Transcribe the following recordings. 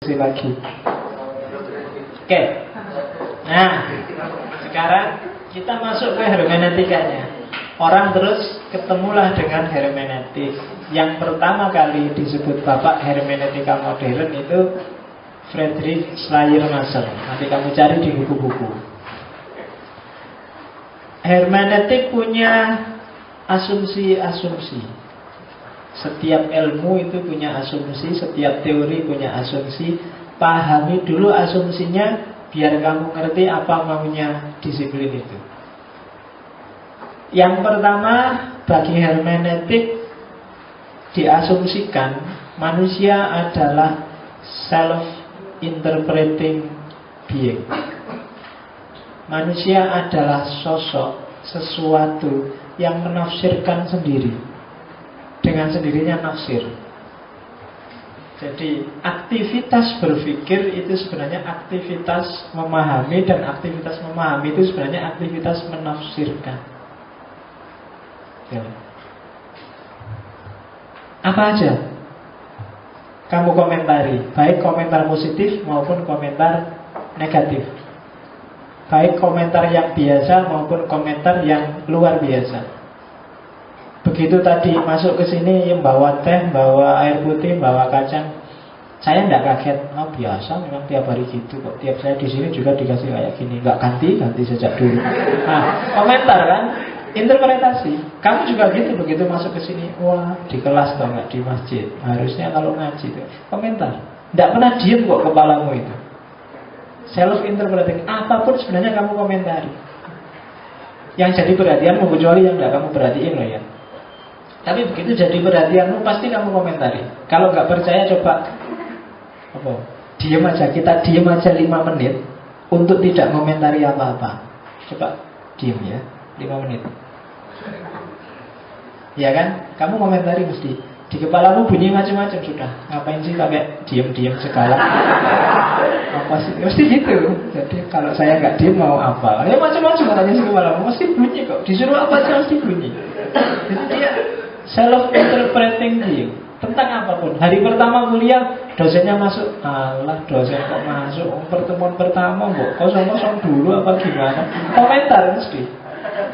lagi. Oke. Nah, sekarang kita masuk ke hermeneutikanya. Orang terus ketemulah dengan hermeneutik. Yang pertama kali disebut bapak hermeneutika modern itu Friedrich Schleiermacher. Nanti kamu cari di buku-buku. Hermeneutik punya asumsi-asumsi. Setiap ilmu itu punya asumsi, setiap teori punya asumsi. Pahami dulu asumsinya biar kamu ngerti apa maunya disiplin itu. Yang pertama, bagi hermeneutik diasumsikan manusia adalah self-interpreting being. Manusia adalah sosok, sesuatu yang menafsirkan sendiri. Dengan sendirinya nafsir. Jadi aktivitas berpikir itu sebenarnya aktivitas memahami, dan aktivitas memahami itu sebenarnya aktivitas menafsirkan. Ya. Apa aja kamu komentari, baik komentar positif maupun komentar negatif, baik komentar yang biasa maupun komentar yang luar biasa. Begitu tadi masuk ke sini yang bawa teh, bawa air putih, bawa kacang, saya tidak kaget. Oh biasa, memang tiap hari gitu kok. Tiap saya di sini juga dikasih kayak gini, nggak ganti sejak dulu. Nah, komentar kan, interpretasi. Kamu juga gitu, begitu masuk ke sini, wah di kelas atau nggak di masjid. Harusnya kalau ngaji itu komentar. Tidak pernah diem kok kepalamu itu. Self interpreting, apapun sebenarnya kamu komentari. Yang jadi perhatianmu kecuali yang tidak kamu perhatiin loh ya. Tapi begitu jadi perhatianmu pasti kamu komentari. Kalau nggak percaya coba diam aja, kita diam aja 5 menit untuk tidak komentari apa-apa. Coba diam ya 5 menit. Ya kan? Kamu komentari mesti. Di kepalamu bunyi macam-macam sudah. Ngapain sih pakai diam-diam segala? Apa sih? Mesti gitu. Jadi kalau saya nggak diam mau apa? Ya macam-macam katanya sih kepalamu. Mesti bunyi kok. Disuruh apa aja mesti bunyi. Jadi dia self-interpreting being tentang apapun. Hari pertama kuliah, dosennya masuk. Alah, dosen kok masuk? Pertemuan pertama kok kosong-kosong dulu apa gimana? Komentar mesti.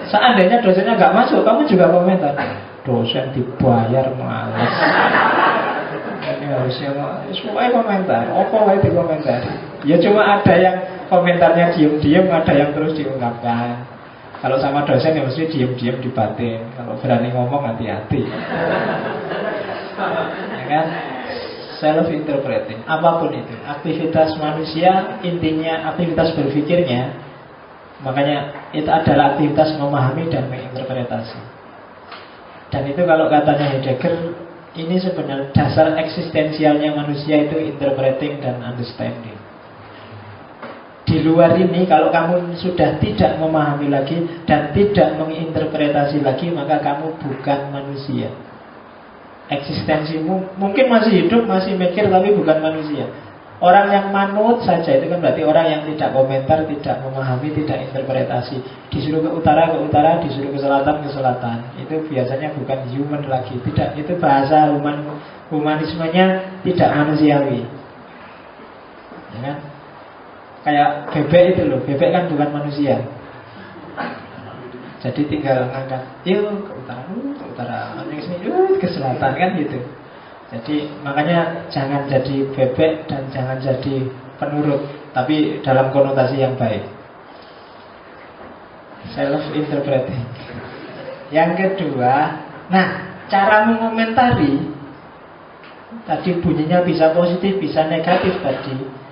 Seandainya dosennya nggak masuk, kamu juga komentar. Dosen dibayar males. Ini harusnya semua komentar. Apa itu komentar? Ya cuma ada yang komentarnya diam-diam, ada yang terus diungkapkan. Kalau sama dosen ya mesti diam-diam di batin. Kalau berani ngomong hati-hati. Ya kan? Self-interpreting. Apapun itu, aktivitas manusia intinya aktivitas berpikirnya. Makanya itu adalah aktivitas memahami dan menginterpretasi. Dan itu kalau katanya Heidegger, ini sebenarnya dasar eksistensialnya manusia itu interpreting dan understanding. Di luar ini, kalau kamu sudah tidak memahami lagi dan tidak menginterpretasi lagi, maka kamu bukan manusia. Eksistensimu mungkin masih hidup, masih mikir, tapi bukan manusia. Orang yang manut saja itu kan berarti orang yang tidak komentar, tidak memahami, tidak interpretasi. Disuruh ke utara, disuruh ke selatan. Itu biasanya bukan human lagi. Tidak, itu bahasa humanismenya tidak manusiawi. Ya kan? Kayak bebek itu loh, bebek kan bukan manusia. Jadi tinggal ngangkat, yuk ke utara, ke selatan kan gitu. Jadi makanya jangan jadi bebek dan jangan jadi penurut, tapi dalam konotasi yang baik. Self-interpreting. Yang kedua, nah cara mengomentari tadi bunyinya bisa positif, bisa negatif tadi.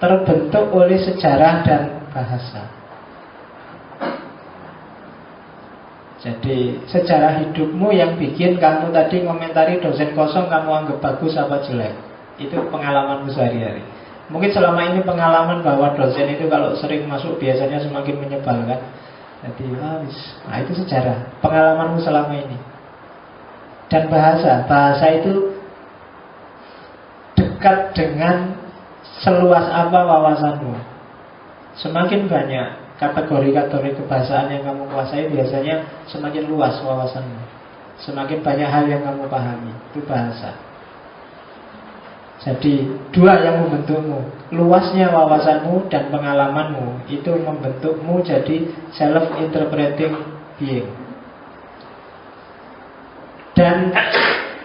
Terbentuk oleh sejarah dan bahasa. Jadi sejarah hidupmu yang bikin kamu tadi komentari dosen kosong kamu anggap bagus apa jelek. Itu pengalamanmu sehari-hari. Mungkin selama ini pengalaman bahwa dosen itu kalau sering masuk biasanya semakin menyebalkan. Jadi nah itu sejarah, pengalamanmu selama ini. Dan bahasa itu dekat dengan seluas apa wawasanmu. Semakin banyak kategori-kategori kebahasaan yang kamu kuasai, biasanya semakin luas wawasanmu. Semakin banyak hal yang kamu pahami. Itu bahasa. Jadi dua yang membentukmu. Luasnya wawasanmu dan pengalamanmu itu membentukmu jadi self-interpreting being. Dan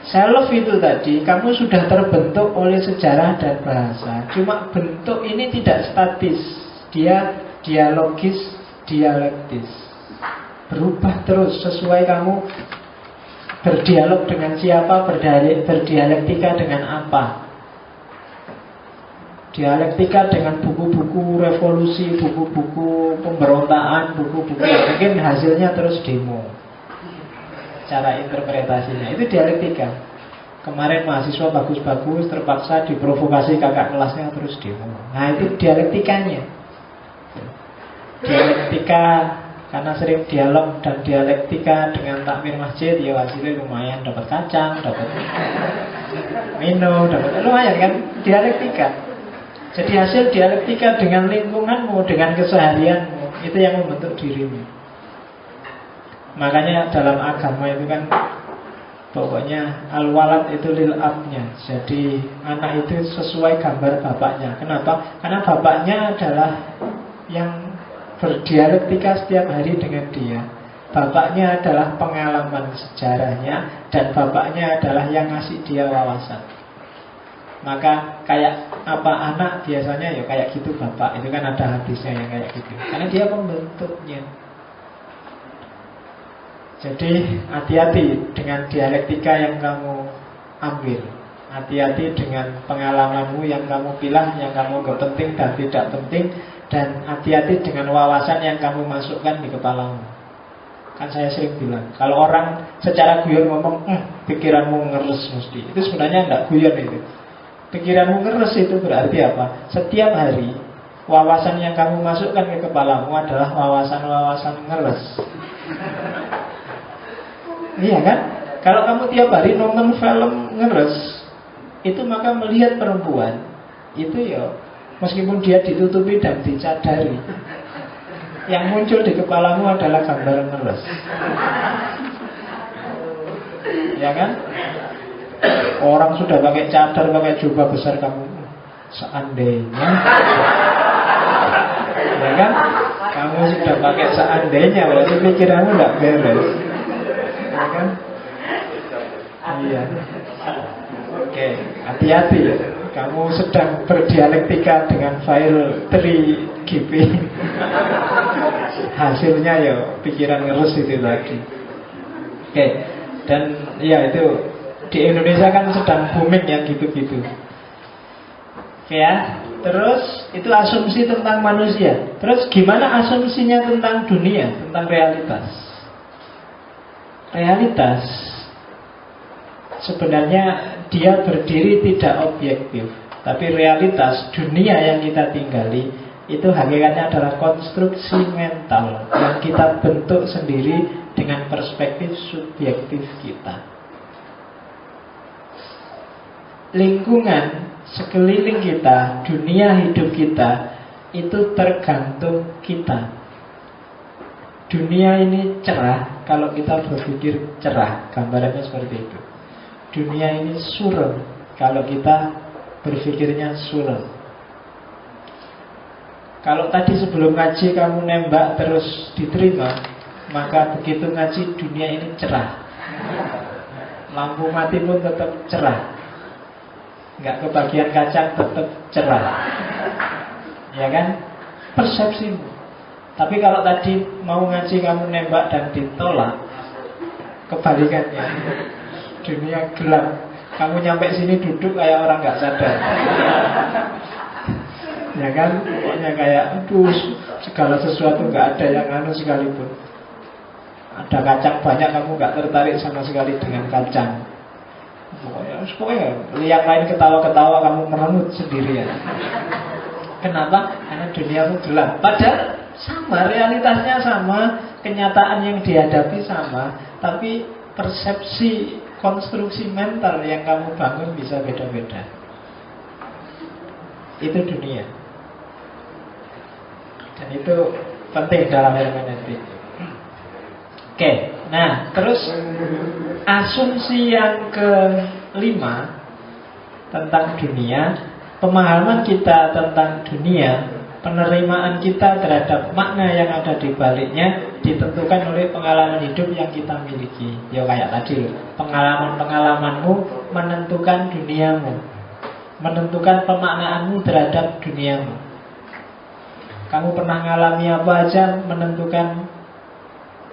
self itu tadi, kamu sudah terbentuk oleh sejarah dan bahasa. Cuma bentuk ini tidak statis. Dia dialogis, dialektis. Berubah terus sesuai kamu berdialog dengan siapa, berdialektika dengan apa. Dialektika dengan buku-buku revolusi, buku-buku pemberontakan, buku-buku mungkin hasilnya terus demo. Cara interpretasinya itu dialektika. Kemarin mahasiswa bagus-bagus terpaksa diprovokasi kakak kelasnya terus demo. Nah itu dialektikanya. Dialektika karena sering dialog dan dialektika dengan takmir masjid, ya hasilnya lumayan, dapat kacang, dapat minum, dapat lumayan kan, dialektika. Jadi hasil dialektika dengan lingkunganmu, dengan keseharianmu, itu yang membentuk dirimu. Makanya dalam agama itu kan pokoknya al-walad itu lil abnya. Jadi anak itu sesuai gambar bapaknya. Kenapa? Karena bapaknya adalah yang berdialektika setiap hari dengan dia. Bapaknya adalah pengalaman sejarahnya, dan bapaknya adalah yang ngasih dia wawasan. Maka kayak apa anak biasanya ya kayak gitu bapak. Itu kan ada hadisnya yang kayak gitu. Karena dia pembentuknya. Jadi hati-hati dengan dialektika yang kamu ambil. Hati-hati dengan pengalamanmu yang kamu pilih, yang kamu anggap penting dan tidak penting. Dan hati-hati dengan wawasan yang kamu masukkan di kepalamu. Kan saya sering bilang, kalau orang secara guyon ngomong, pikiranmu ngeres mesti, itu sebenarnya enggak guyon itu. Pikiranmu ngeres itu berarti apa? Setiap hari wawasan yang kamu masukkan ke kepalamu adalah wawasan-wawasan ngeres. Iya kan? Kalau kamu tiap hari nonton film ngeres, itu maka melihat perempuan itu ya meskipun dia ditutupi dan dicadari, yang muncul di kepalamu adalah gambar ngeres. Ya kan? Orang sudah pakai cadar, pakai jubah besar, kamu seandainya, ya kan? Kamu sudah pakai seandainya, berarti pikiranmu nggak beres, ya kan? Iya. Oke, hati-hati. Kamu sedang berdialektika dengan file 3GP. Hasilnya ya pikiran ngeres itu tadi. Oke, dan ya itu di Indonesia kan sedang booming yang gitu-gitu. Oke ya. Terus itu asumsi tentang manusia. Terus gimana asumsinya tentang dunia, tentang realitas? Realitas sebenarnya dia berdiri tidak objektif. Tapi realitas dunia yang kita tinggali itu hakikatnya adalah konstruksi mental yang kita bentuk sendiri dengan perspektif subjektif kita. Lingkungan sekeliling kita, dunia hidup kita, itu tergantung kita. Dunia ini cerah kalau kita berpikir cerah, gambarannya seperti itu. Dunia ini suram kalau kita berpikirnya suram. Kalau tadi sebelum ngaji kamu nembak terus diterima, maka begitu ngaji dunia ini cerah. Lampu mati pun tetap cerah, nggak kebagian kacang tetap cerah. Ya kan? Persepsimu. Tapi kalau tadi mau ngaji kamu nembak dan ditolak, kebalikannya. Dunia gelap, kamu nyampe sini duduk kayak orang nggak sadar. Ya kan? Pokoknya kayak aduh, segala sesuatu nggak ada yang anu sekalipun. Ada kacang banyak, kamu nggak tertarik sama sekali dengan kacang. Pokoknya yang lain ketawa-ketawa, kamu merengut sendirian. Kenapa? Karena duniamu gelap. Padahal sama, realitasnya sama, kenyataan yang dihadapi sama, tapi persepsi, konstruksi mental yang kamu bangun bisa beda-beda. Itu dunia. Dan itu penting dalam hermeneutik. Oke, nah terus asumsi yang kelima tentang dunia, pemahaman kita tentang dunia, penerimaan kita terhadap makna yang ada di baliknya ditentukan oleh pengalaman hidup yang kita miliki. Ya kayak tadi, pengalaman-pengalamanmu menentukan duniamu, menentukan pemaknaanmu terhadap duniamu. Kamu pernah mengalami apa aja menentukan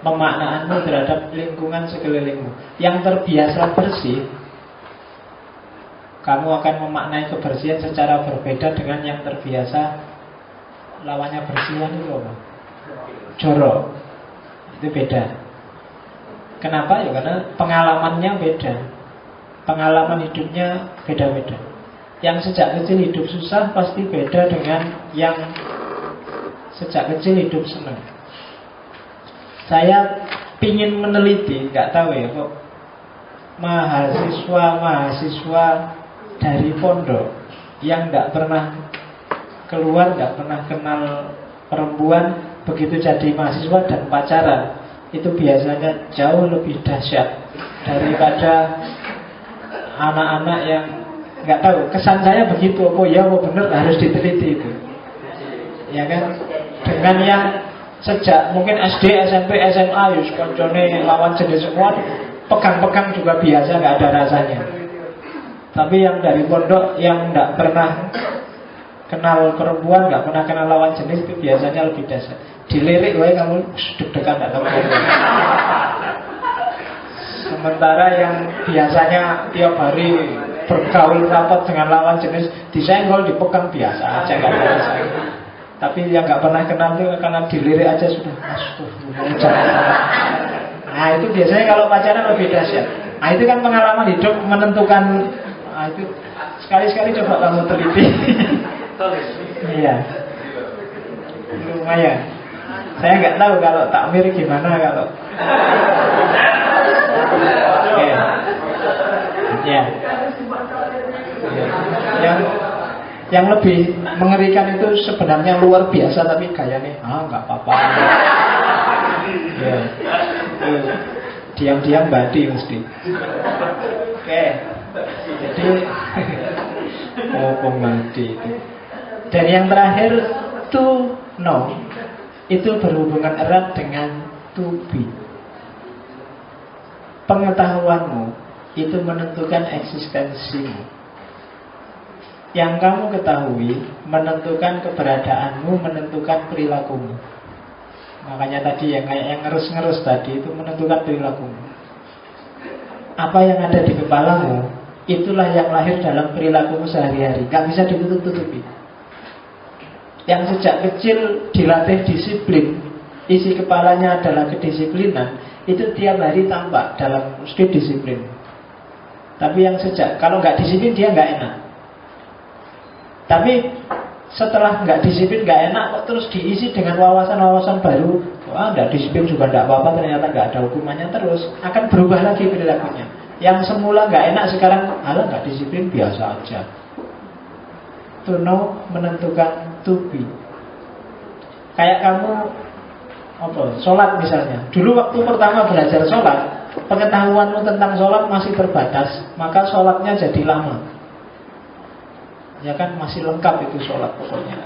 pemaknaanmu terhadap lingkungan sekelilingmu. Yang terbiasa bersih, kamu akan memaknai kebersihan secara berbeda dengan yang terbiasa lawannya bersihan itu apa? Jorok. Itu beda. Kenapa? Ya karena pengalamannya beda. Pengalaman hidupnya beda-beda. Yang sejak kecil hidup susah pasti beda dengan yang sejak kecil hidup senang. Saya pingin meneliti, nggak tahu ya kok mahasiswa dari pondok yang nggak pernah keluar, nggak pernah kenal perempuan, begitu jadi mahasiswa dan pacaran, itu biasanya jauh lebih dahsyat daripada anak-anak yang nggak tahu. Kesan saya begitu, oh ya, oh bener, harus diteliti itu, ya kan? Dengan yang sejak mungkin SD, SMP, SMA, yus koncone lawan jenis semua, pegang-pegang juga biasa, nggak ada rasanya. Tapi yang dari pondok yang nggak pernah kenal perempuan, nggak pernah kenal lawan jenis, itu biasanya lebih dasar. Dilirik, wah kamu deg-degan nggak tahu. Sementara yang biasanya tiap hari bergaul rapat dengan lawan jenis, disenggol, dipegang biasa aja, nggak ada rasanya. Tapi yang nggak pernah kenal itu karena dilirik aja sudah nah itu biasanya kalau pacaran lebih dahsyat. Nah itu kan pengalaman hidup menentukan. Nah itu sekali-sekali coba kamu teliti. Iya, lumayan. Saya nggak tahu kalau takmir gimana kalau. Oke. Ya. Yang lebih mengerikan itu sebenarnya luar biasa, tapi gayanya nggak apa-apa. Ya. Diam-diam badi mesti. Oke. Jadi ngomong badi itu. Dan yang terakhir, to know, itu berhubungan erat dengan to be. Pengetahuanmu itu menentukan eksistensimu. Yang kamu ketahui menentukan keberadaanmu, menentukan perilakumu. Makanya tadi yang kayak yang ngerus-ngerus tadi itu menentukan perilakumu. Apa yang ada di kepalamu, itulah yang lahir dalam perilakumu sehari-hari. Gak bisa ditutup-tutupi. Yang sejak kecil dilatih disiplin, isi kepalanya adalah kedisiplinan, itu tiap hari tampak dalam mesti disiplin. Tapi yang sejak, kalau nggak disiplin dia nggak enak. Tapi setelah nggak disiplin, nggak enak, kok terus diisi dengan wawasan-wawasan baru. Wah, nggak disiplin juga nggak apa-apa, ternyata nggak ada hukumannya, terus akan berubah lagi perilakunya. Yang semula nggak enak sekarang, alah nggak disiplin biasa aja. To know menentukan to be. Kayak kamu sholat misalnya. Dulu waktu pertama belajar sholat, pengetahuanmu tentang sholat masih terbatas, maka sholatnya jadi lama. Ya kan masih lengkap itu sholat pokoknya.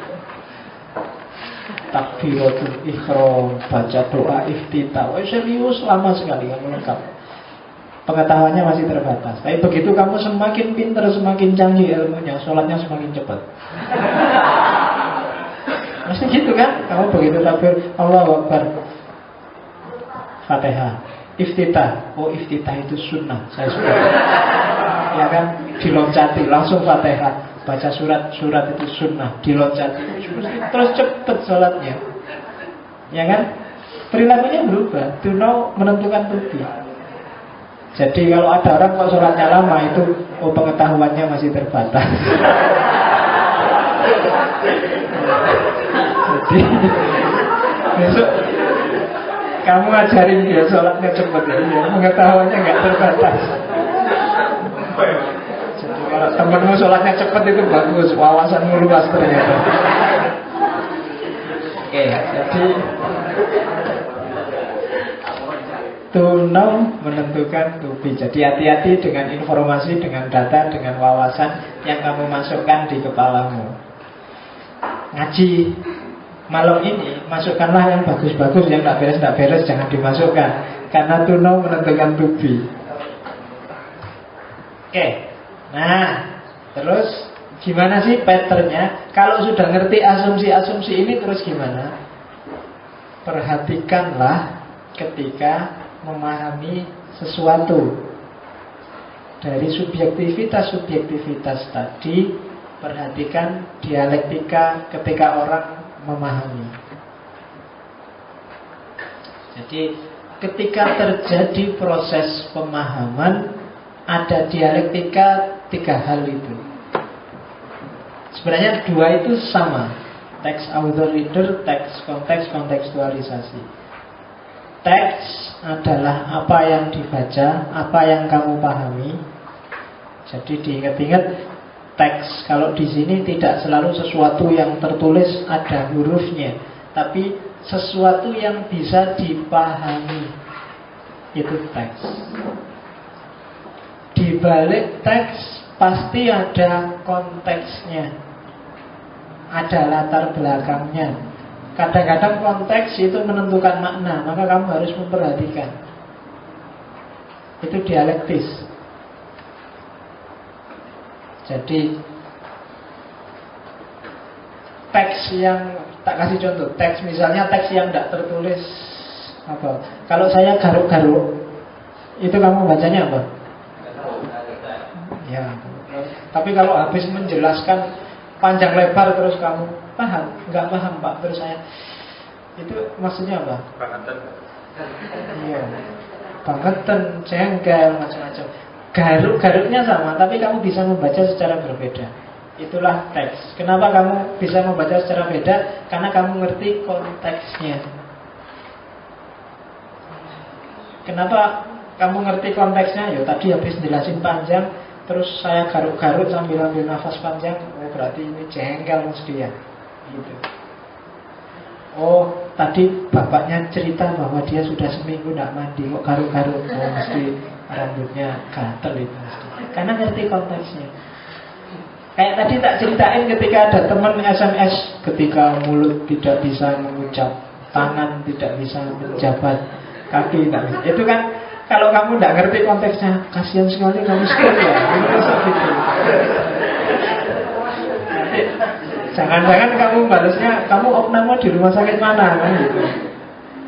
Takbiratul ihram, baca doa iftitah. Serius lama sekali kamu lengkap. Pengetahuannya masih terbatas. Tapi begitu kamu semakin pintar, semakin canggih ilmunya, sholatnya semakin cepat. Mesti gitu kan? Kamu begitu takbir Allahu Akbar, Fatihah, iftitah. Oh iftitah itu sunnah, saya suka. Ya kan? Diloncati langsung Fatihah. Baca surat itu sunnah, diloncati terus cepet sholatnya. Ya kan? Perilakunya berubah. To know menentukan to be. Jadi kalau ada orang kok sholatnya lama, itu pengetahuannya masih terbatas. Jadi besok kamu ngajarin dia sholatnya cepet ya, pengetahuannya nggak terbatas. Jadi kalau temenmu sholatnya cepet itu bagus, wawasanmu luas ternyata. Oke, jadi To know menentukan to be. Jadi hati-hati dengan informasi, dengan data, dengan wawasan yang kamu masukkan di kepalamu. Ngaji malam ini, masukkanlah yang bagus-bagus, yang tak beres jangan dimasukkan. Karena to know menentukan to be. Oke. Nah, terus gimana sih patternnya? Kalau sudah ngerti asumsi-asumsi ini, terus gimana? Perhatikanlah ketika memahami sesuatu. Dari subjektivitas tadi, perhatikan dialektika ketika orang memahami. Jadi ketika terjadi proses pemahaman, ada dialektika 3 hal itu. Sebenarnya 2 itu sama. Teks author reader, teks konteks, kontekstualisasi. Teks adalah apa yang dibaca, apa yang kamu pahami. Jadi diingat-ingat, teks kalau di sini tidak selalu sesuatu yang tertulis ada hurufnya, tapi sesuatu yang bisa dipahami. Itu teks. Di balik teks pasti ada konteksnya, ada latar belakangnya. Kadang-kadang konteks itu menentukan makna, maka kamu harus memperhatikan. Itu dialektis. Jadi teks yang, tak kasih contoh, teks misalnya teks yang tidak tertulis apa? Kalau saya garuk-garuk, itu kamu bacanya apa? Ya. Tapi kalau habis menjelaskan panjang lebar terus kamu paham? Enggak paham Pak. Terus saya, itu maksudnya apa? Bangetan. Iya, bangetan, jengkel, macam-macam. Garuk-garuknya sama, tapi kamu bisa membaca secara berbeda. Itulah teks. Kenapa kamu bisa membaca secara beda? Karena kamu ngerti konteksnya. Kenapa kamu ngerti konteksnya? Ya tadi habis jelasin panjang, terus saya garuk-garuk sambil ambil nafas panjang. Oh berarti ini jengkel mesti ya, gitu. Oh tadi bapaknya cerita bahwa dia sudah seminggu tidak mandi, kok garuk-garuk. Oh mesti rambutnya gatel itu mesti. Karena ngerti konteksnya. Kayak tadi tak ceritain ketika ada teman SMS, ketika mulut tidak bisa mengucap, tangan tidak bisa menjabat, kaki tidak bisa. Itu kan kalau kamu tidak ngerti konteksnya, kasihan sekali kamu skip ya. Ini masa gitu. Jangan-jangan kamu balasnya, kamu opname di rumah sakit mana kan gitu.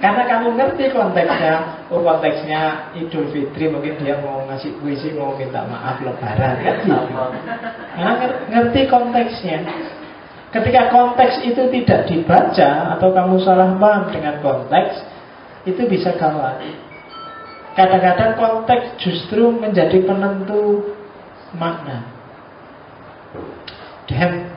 Karena kamu ngerti konteksnya. Oh konteksnya Idul Fitri, mungkin dia mau ngasih puisi, mau minta maaf Lebaran kan gitu. Karena ngerti konteksnya. Ketika konteks itu tidak dibaca atau kamu salah paham dengan konteks, itu bisa gawat. Kadang-kadang konteks justru menjadi penentu makna. Dan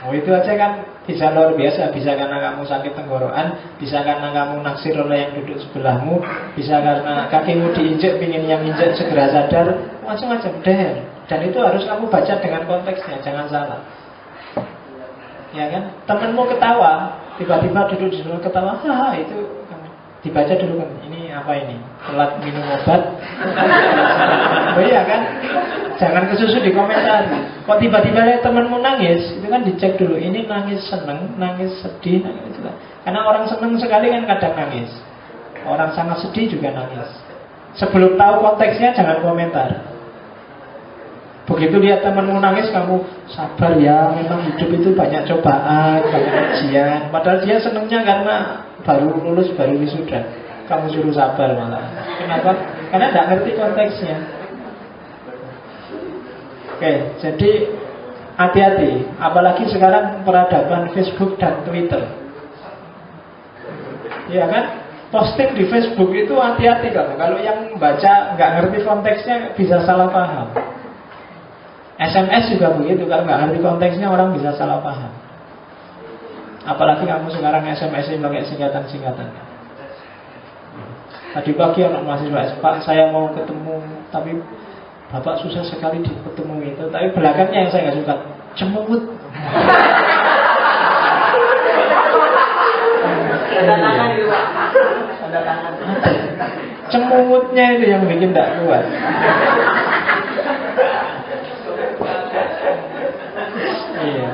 oh itu aja kan bisa luar biasa. Bisa karena kamu sakit tenggorokan, bisa karena kamu naksir oleh yang duduk sebelahmu, bisa karena kakimu diinjek, pingin yang injek segera sadar, macam-macam deh. Dan itu harus kamu baca dengan konteksnya, jangan salah. Ya kan, temanmu ketawa, tiba-tiba duduk di sebelah ketawa, haha itu dibaca dulu kan, ini apa ini? Telat minum obat. Oh iya kan? Jangan kesusu di komentar. Kok tiba-tiba lihat temanmu nangis, itu kan dicek dulu. Ini nangis seneng, nangis sedih, nangis juga. Karena orang seneng sekali kan kadang nangis. Orang sangat sedih juga nangis. Sebelum tahu konteksnya jangan komentar. Begitu lihat temanmu nangis, kamu sabar ya, memang hidup itu banyak cobaan, banyak ujian. Padahal dia senengnya karena baru lulus, baru wisuda. Kamu suruh sabar malah. Kenapa? Karena tidak ngerti konteksnya. Oke, jadi hati-hati. Apalagi sekarang peradaban Facebook dan Twitter. Ya kan? Posting di Facebook itu hati-hati kamu. Kalau yang baca nggak ngerti konteksnya bisa salah paham. SMS juga begitu. Kalau nggak ngerti konteksnya orang bisa salah paham. Apalagi kamu sekarang SMS-in pakai singkatan-singkatan. Tadi pagi anak mahasiswa, Pak saya mau ketemu, tapi Bapak susah sekali ketemu itu. Tapi belakangnya yang saya nggak suka, cemut. Tanda tangan juga. Tanda tangan. Cemutnya itu yang bikin tidak kuat. Iya.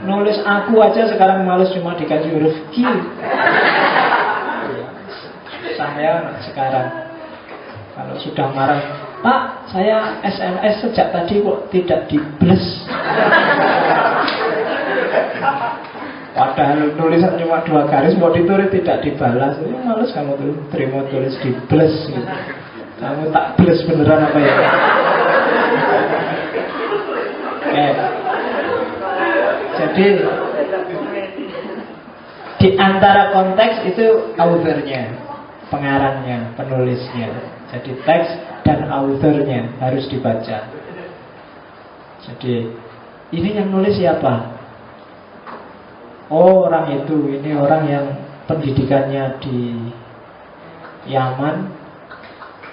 Nulis aku aja sekarang males, cuma dikasih huruf Q. Saya sekarang kalau sudah marah, Pak, saya SMS sejak tadi kok tidak dibles. Padahal tulisan cuma 2 garis, mau ditulis tidak dibalas. Ini males kamu tuh terima tulis dibles gitu. Kamu tak bles beneran apa ya? Jadi di antara konteks itu authornya, pengarangnya, penulisnya. Jadi teks dan authornya harus dibaca. Jadi ini yang nulis siapa? Oh, orang itu, ini orang yang pendidikannya di Yaman,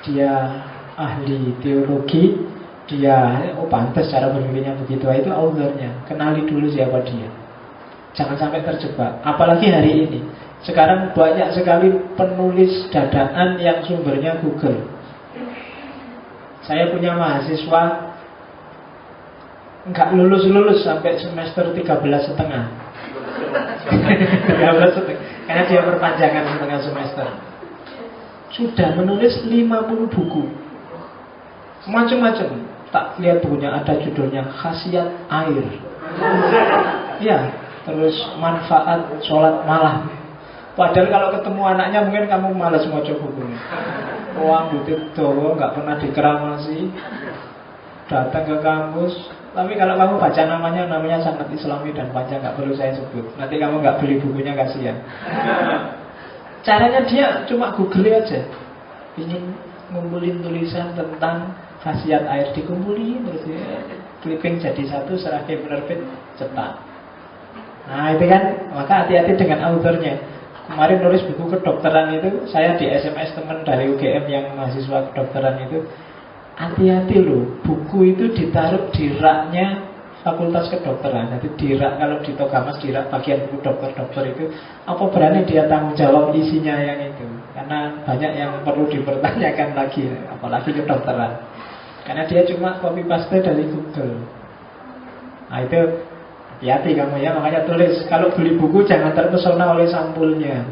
dia ahli teologi, dia pantas cara berpikirnya begitu. Itu authornya. Kenali dulu siapa dia. Jangan sampai terjebak. Apalagi hari ini. Sekarang banyak sekali penulis dadaan yang sumbernya Google. Saya punya mahasiswa nggak lulus-lulus sampai semester 13,5. Karena dia perpanjangan setengah semester. Sudah menulis 50 buku, macam-macam. Tak lihat bukunya, ada judulnya Khasiat Air. Ya, terus manfaat sholat malam. Padahal kalau ketemu anaknya mungkin kamu malas mau coba bukunya. Uang butuh doa, nggak pernah dikeramasi, datang ke kampus. Tapi kalau kamu baca namanya sangat islami dan panjang, nggak perlu saya sebut. Nanti kamu nggak beli bukunya, kasihan. Caranya dia cuma Google aja. Ingin ngumpulin tulisan tentang khasiat air, dikumpulin terus ya, clipping jadi satu, serah ke penerbit, cetak. Nah itu kan, maka hati-hati dengan authornya. Kemarin nulis buku kedokteran itu, saya di SMS teman dari UGM yang mahasiswa kedokteran itu, hati-hati loh, buku itu ditaruh di raknya fakultas kedokteran. Jadi di rak, kalau di Togamas di rak bagian buku dokter-dokter itu, apa berani dia tanggung jawab isinya yang itu? Karena banyak yang perlu dipertanyakan lagi, apalagi kedokteran. Karena dia cuma copy paste dari Google. Nah itu hati-hati kamu ya, makanya tulis. Kalau beli buku jangan terpesona oleh sampulnya.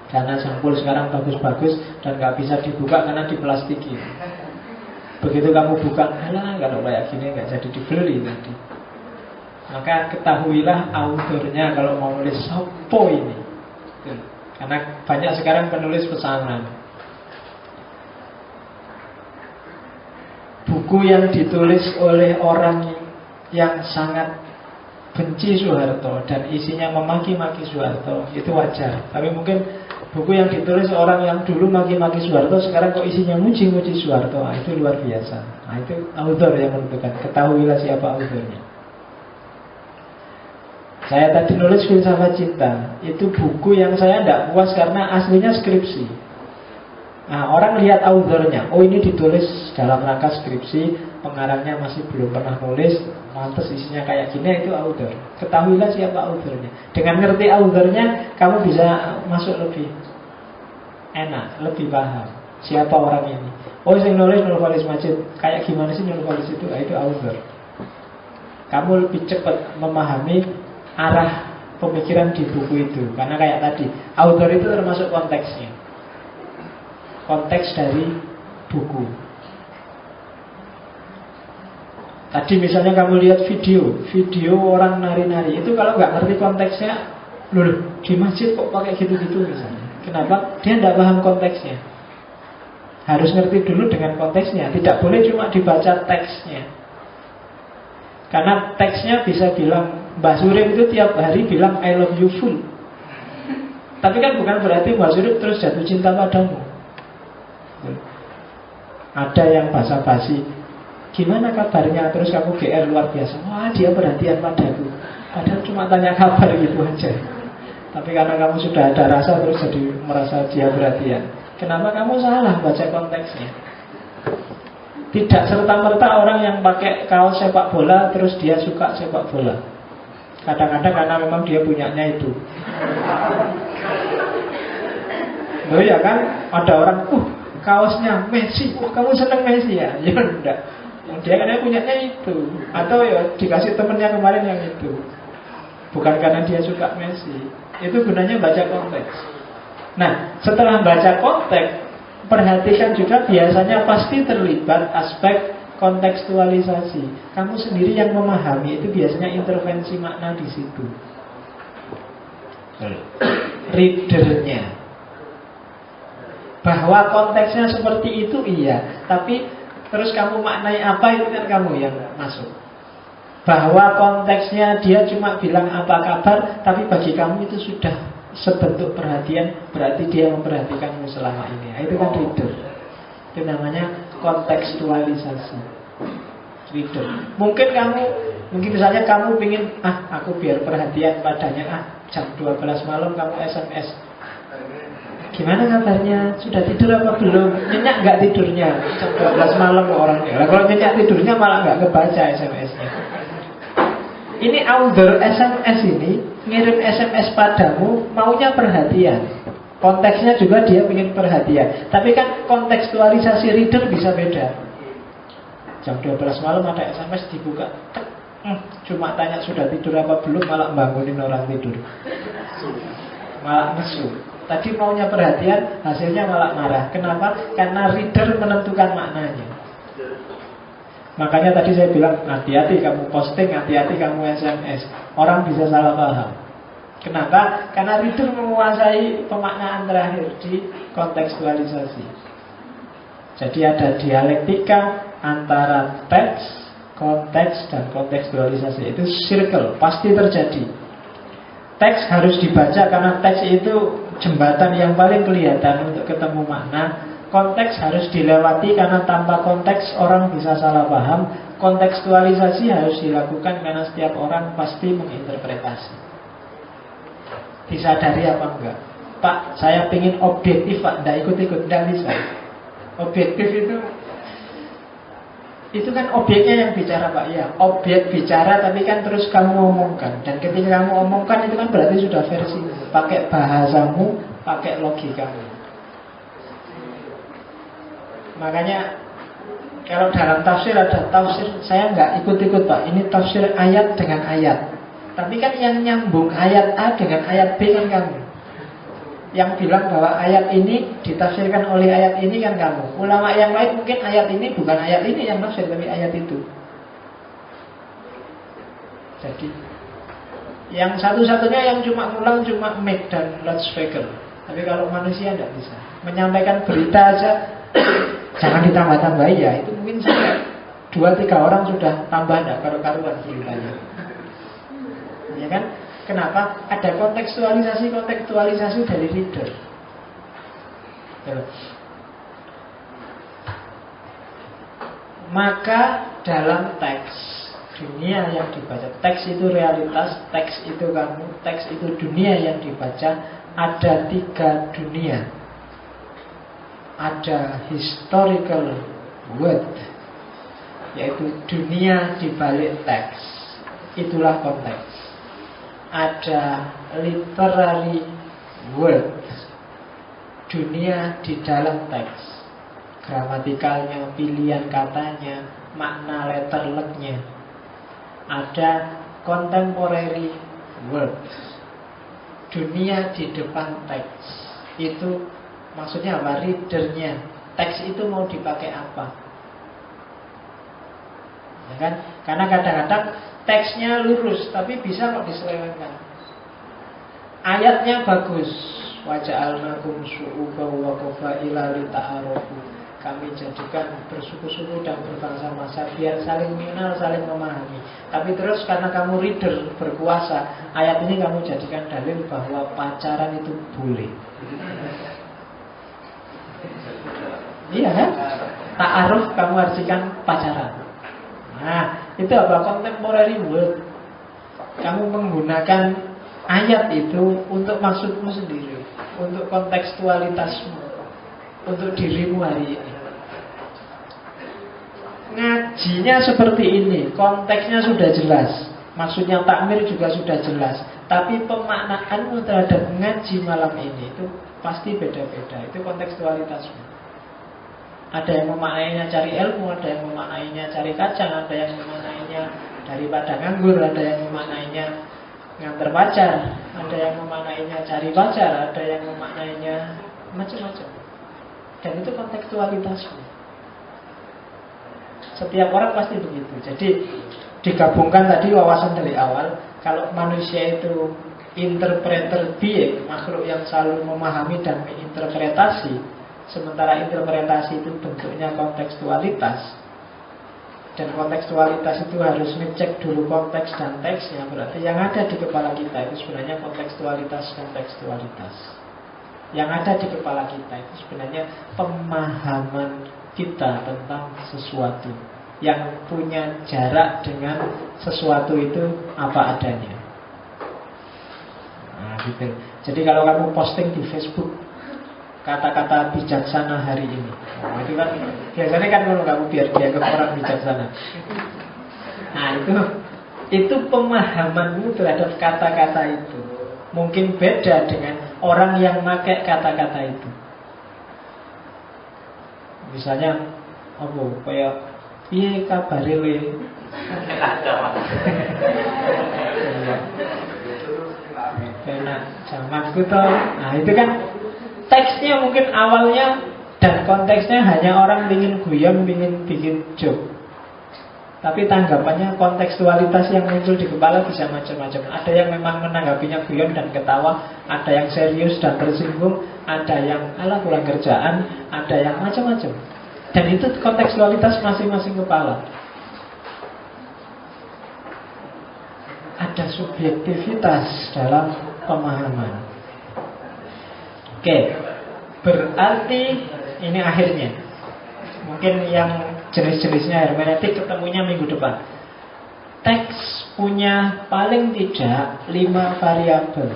Karena sampul sekarang bagus-bagus dan gak bisa dibuka karena diplastiki. Begitu kamu buka, alah kalau kayak gini gak jadi dibeli tadi. Maka ketahuilah autornya kalau mau nulis sopo ini. Karena banyak sekarang penulis pesanan. Buku yang ditulis oleh orang yang sangat benci Soeharto dan isinya memaki-maki Soeharto, itu wajar. Tapi mungkin buku yang ditulis orang yang dulu maki-maki Soeharto, sekarang kok isinya muji-muji Soeharto, nah, itu luar biasa. Nah itu author yang menentukan. Ketahuilah siapa authornya. Saya tadi nulis Filsafat Cinta, itu buku yang saya tidak puas karena aslinya skripsi. Nah orang lihat authornya, oh ini ditulis dalam rangka skripsi, pengarangnya masih belum pernah nulis, mantas isinya kayak gini, itu author. Ketahuilah siapa authornya. Dengan ngerti authornya, kamu bisa masuk lebih enak, lebih paham siapa orang ini. Oh yang nulis Nurholis Majid, kayak gimana sih Nurholis itu? Nah, itu author. Kamu lebih cepat memahami arah pemikiran di buku itu. Karena kayak tadi, author itu termasuk konteksnya, konteks dari buku. Tadi misalnya kamu lihat video orang nari-nari, itu kalau nggak ngerti konteksnya, loh di masjid kok pakai gitu-gitu misalnya. Kenapa? Dia tidak paham konteksnya. Harus ngerti dulu dengan konteksnya. Tidak boleh cuma dibaca teksnya. Karena teksnya bisa bilang, Mbah Surip itu tiap hari bilang I love you full. Tapi kan bukan berarti Mbah Surip terus jatuh cinta padamu. Ada yang basa-basi, gimana kabarnya, terus kamu GR luar biasa, wah dia perhatian padaku. Padahal cuma tanya kabar gitu aja. Tapi karena kamu sudah ada rasa, terus jadi merasa dia perhatian. Kenapa kamu salah baca konteksnya? Tidak serta-merta orang yang pakai kaos sepak bola terus dia suka sepak bola. Kadang-kadang karena memang dia punyanya itu. Oh ya kan, ada orang, kaosnya Messi, kamu seneng Messi ya? Ya enggak. Dia kan punyanya itu. Atau ya dikasih temennya kemarin yang itu. Bukan karena dia suka Messi. Itu gunanya baca konteks. Nah, setelah baca konteks, perhatikan juga biasanya pasti terlibat aspek kontekstualisasi. Kamu sendiri yang memahami, itu biasanya intervensi makna di situ. Readernya. Bahwa konteksnya seperti itu iya, tapi terus kamu maknai apa, itu kan kamu yang masuk. Bahwa konteksnya dia cuma bilang apa kabar, tapi bagi kamu itu sudah sebentuk perhatian, berarti dia memperhatikanmu selama ini. Itu kan reader. Itu namanya kontekstualisasi. Reader. Mungkin misalnya kamu pingin, aku biar perhatian padanya, jam 12 malam kamu SMS. Gimana kabarnya? Sudah tidur apa belum? Nyenyak nggak tidurnya? Jam 12 malam orangnya. Kalau nyenyak tidurnya malah nggak kebaca SMS-nya. Ini author SMS ini ngirim SMS padamu maunya perhatian. Konteksnya juga dia ingin perhatian. Tapi kan kontekstualisasi reader bisa beda. Jam 12 malam ada SMS dibuka, cuma tanya sudah tidur apa belum, malah bangunin orang tidur, malah nesu. Tadi maunya perhatian, hasilnya malah marah. Kenapa? Karena reader menentukan maknanya. Makanya tadi saya bilang, hati-hati kamu posting, hati-hati kamu SMS. Orang bisa salah paham. Kenapa? Karena reader menguasai pemaknaan terakhir di kontekstualisasi. Jadi ada dialektika antara teks, konteks, dan kontekstualisasi. Itu circle, pasti terjadi. Teks harus dibaca karena teks itu jembatan yang paling kelihatan untuk ketemu makna. Konteks harus dilewati karena tanpa konteks orang bisa salah paham. Kontekstualisasi harus dilakukan karena setiap orang pasti menginterpretasi. Disadari apa enggak? Pak, saya ingin objektif Pak, enggak ikut-ikut, enggak bisa. Objektif itu kan objeknya yang bicara Pak. Ya, objek bicara tapi kan terus kamu omongkan. Dan ketika kamu omongkan itu kan berarti sudah versi. Pakai bahasamu, pakai logikamu. Makanya kalau dalam tafsir ada tafsir, saya nggak ikut-ikut Pak. Ini tafsir ayat dengan ayat. Tapi kan yang nyambung ayat A dengan ayat B kan kamu. Yang bilang bahwa ayat ini ditafsirkan oleh ayat ini kan kamu. Ulama yang lain mungkin ayat ini bukan ayat ini yang tafsir, tapi ayat itu. Jadi yang satu-satunya yang cuma ngulang cuma mic dan loudspeaker. Tapi kalau manusia tidak bisa. Menyampaikan berita aja jangan ditambah-tambahi ya. Itu mungkin sampai 2-3 orang sudah tambah tidak karu-karuan ceritanya. Ya kan? Kenapa? Ada kontekstualisasi dari reader. Maka dalam teks, dunia yang dibaca, teks itu realitas, teks itu kamu, teks itu dunia yang dibaca. Ada 3 dunia. Ada historical world, yaitu dunia di balik teks. Itulah konteks. Ada literary world, dunia di dalam teks. Gramatikalnya, pilihan katanya, makna letterleknya. Ada contemporary world, dunia di depan teks. Itu maksudnya apa? Readernya. Teks itu mau dipakai apa? Ya kan? Karena kadang-kadang teksnya lurus, tapi bisa kok diselewengkan. Ayatnya bagus. Waja'alnakum syu'uban wa qabaila lita'arafu. Kami jadikan bersuku-suku dan berbangsa-bangsa biar saling mengenal, saling memahami. Tapi terus karena kamu reader berkuasa, ayat ini kamu jadikan dalil bahwa pacaran itu boleh. Iya kan? Ta'aruf kamu artikan pacaran. Nah, itu apa? Contemporary world. Kamu menggunakan ayat itu untuk maksudmu sendiri, untuk kontekstualitasmu, untuk dirimu hari ini. Ngajinya seperti ini, konteksnya sudah jelas, maksudnya takmir juga sudah jelas. Tapi pemaknaanmu terhadap ngaji malam ini itu pasti beda-beda. Itu kontekstualitasnya. Ada yang memaknainya cari ilmu, ada yang memaknainya cari kacang, ada yang memaknainya daripada nganggur, ada yang memaknainya nganter pacar, ada yang memaknainya cari pacar, ada yang memaknainya macam-macam. Dan itu kontekstualitasnya. Setiap orang pasti begitu. Jadi digabungkan tadi wawasan dari awal, kalau manusia itu interpreter being, makhluk yang selalu memahami dan menginterpretasi, sementara interpretasi itu bentuknya kontekstualitas, dan kontekstualitas itu harus ngecek dulu konteks dan teksnya. Berarti yang ada di kepala kita itu sebenarnya kontekstualitas. Yang ada di kepala kita itu sebenarnya pemahaman kita tentang sesuatu, yang punya jarak dengan sesuatu itu apa adanya. Nah, gitu. Jadi kalau kamu posting di Facebook kata-kata bijaksana hari ini, itu kan biasanya kan kalau kamu biar dianggap orang bijaksana. Nah, itu pemahamanmu terhadap kata-kata itu mungkin beda dengan orang yang pakai kata-kata itu. Misalnya, kayak piye kabare le? Enak zamanku toh. Nah, itu kan teksnya mungkin awalnya dan konteksnya hanya orang ingin guyon, ingin bikin joke. Tapi tanggapannya, kontekstualitas yang muncul di kepala bisa macam-macam. Ada yang memang menanggapinya guyon dan ketawa, ada yang serius dan tersinggung, ada yang ala kurang kerjaan, ada yang macam-macam. Dan itu kontekstualitas masing-masing kepala. Ada subjektivitas dalam pemahaman. Oke, berarti ini akhirnya. Mungkin yang jenis-jenisnya hermeneutik ketemunya minggu depan. Teks punya paling tidak 5 variabel.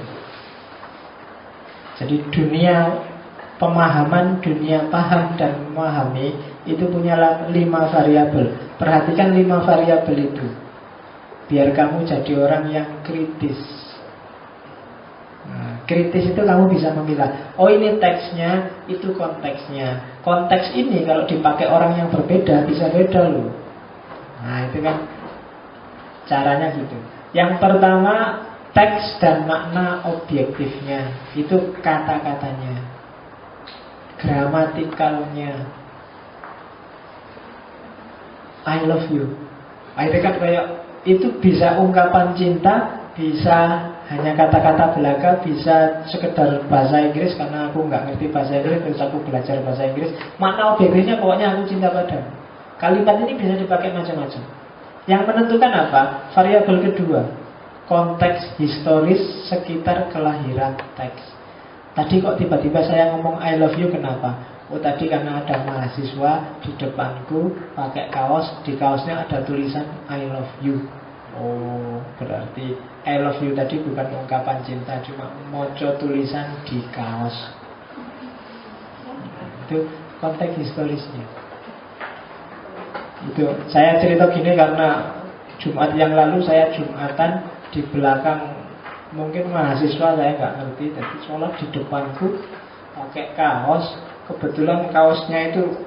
Jadi dunia pemahaman, dunia paham dan memahami itu punya 5 variabel. Perhatikan 5 variabel itu, biar kamu jadi orang yang kritis. Nah, kritis itu kamu bisa memilah. Oh, ini teksnya, itu konteksnya. Konteks ini kalau dipakai orang yang berbeda bisa beda loh. Nah, itu kan caranya gitu. Yang pertama, teks dan makna objektifnya. Itu kata-katanya, gramatikalnya. I love you. Itu kan kayak, itu bisa ungkapan cinta, bisa hanya kata-kata belaka, bisa sekedar bahasa Inggris karena aku nggak ngerti bahasa Inggris terus aku belajar bahasa Inggris. Makna objektifnya pokoknya aku cinta padamu. Kalimat ini bisa dipakai macam-macam. Yang menentukan apa? Variabel kedua, konteks historis sekitar kelahiran teks. Tadi kok tiba-tiba saya ngomong I love you, kenapa? Oh, tadi karena ada mahasiswa di depanku pakai kaos, di kaosnya ada tulisan I love you. Oh, berarti I love you tadi bukan ungkapan cinta, cuma moco tulisan di kaos. Itu konteks historisnya. Itu saya cerita gini karena Jumat yang lalu saya Jumatan di belakang, mungkin mahasiswa saya nggak ngerti, tapi sholat di depanku pakai kaos. Kebetulan kaosnya itu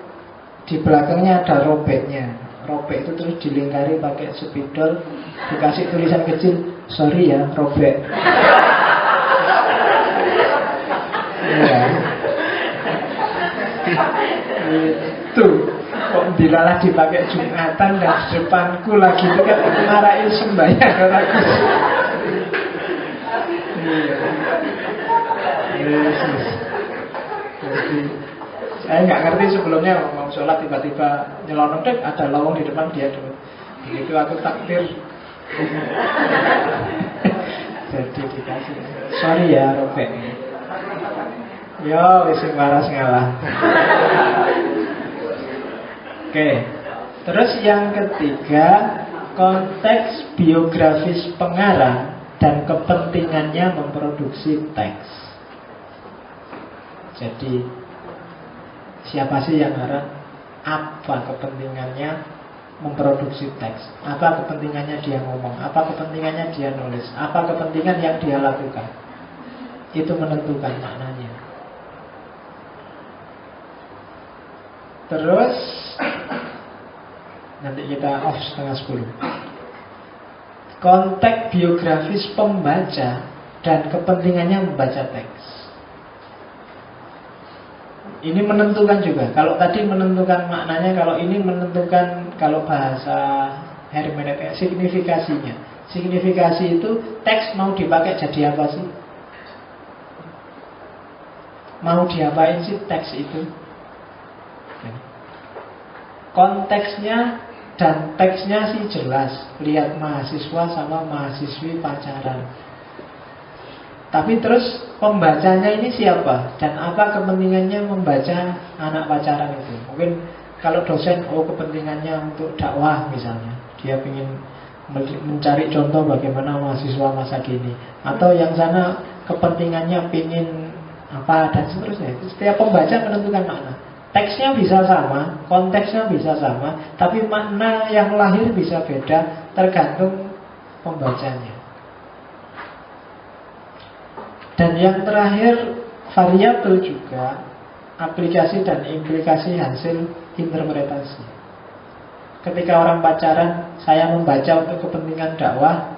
di belakangnya ada robeknya. Robek itu terus dilingkari pakai spidol, dikasih tulisan kecil, sorry ya, robek. Ya. Itu kok dilalah dipakai Jumatan dan di depanku lagi itu kan marahin sembahyang orangku. Yesus. Jadi saya nggak ngerti sebelumnya, mau sholat tiba-tiba nyelonong deh, ada lowong di depan dia dulu. Begitu aku takbir, jadi dikasih sorry ya robek. Yo, wis waras ngalah. Oke. Terus yang ketiga, konteks biografis pengarang dan kepentingannya memproduksi teks. Jadi siapa sih yang ngarang? Apa kepentingannya memproduksi teks? Apa kepentingannya dia ngomong? Apa kepentingannya dia nulis? Apa kepentingan yang dia lakukan? Itu menentukan maknanya. Terus nanti kita off 9:30. Konteks biografis pembaca dan kepentingannya membaca teks. Ini menentukan juga. Kalau tadi menentukan maknanya, kalau ini menentukan, kalau bahasa hermeneutik, signifikasinya. Signifikasi itu teks mau dipakai jadi apa sih? Mau diapain sih teks itu? Konteksnya dan teksnya sih jelas. Lihat mahasiswa sama mahasiswi pacaran. Tapi terus pembacanya ini siapa? Dan apa kepentingannya membaca anak pacaran itu? Mungkin kalau dosen, kepentingannya untuk dakwah misalnya. Dia ingin mencari contoh bagaimana mahasiswa masa kini. Atau yang sana kepentingannya ingin apa dan seterusnya. Setiap pembaca menentukan makna. Teksnya bisa sama, konteksnya bisa sama, tapi makna yang lahir bisa beda tergantung pembacanya. Dan yang terakhir, variabel juga aplikasi dan implikasi hasil interpretasi. Ketika orang pacaran, saya membaca untuk kepentingan dakwah,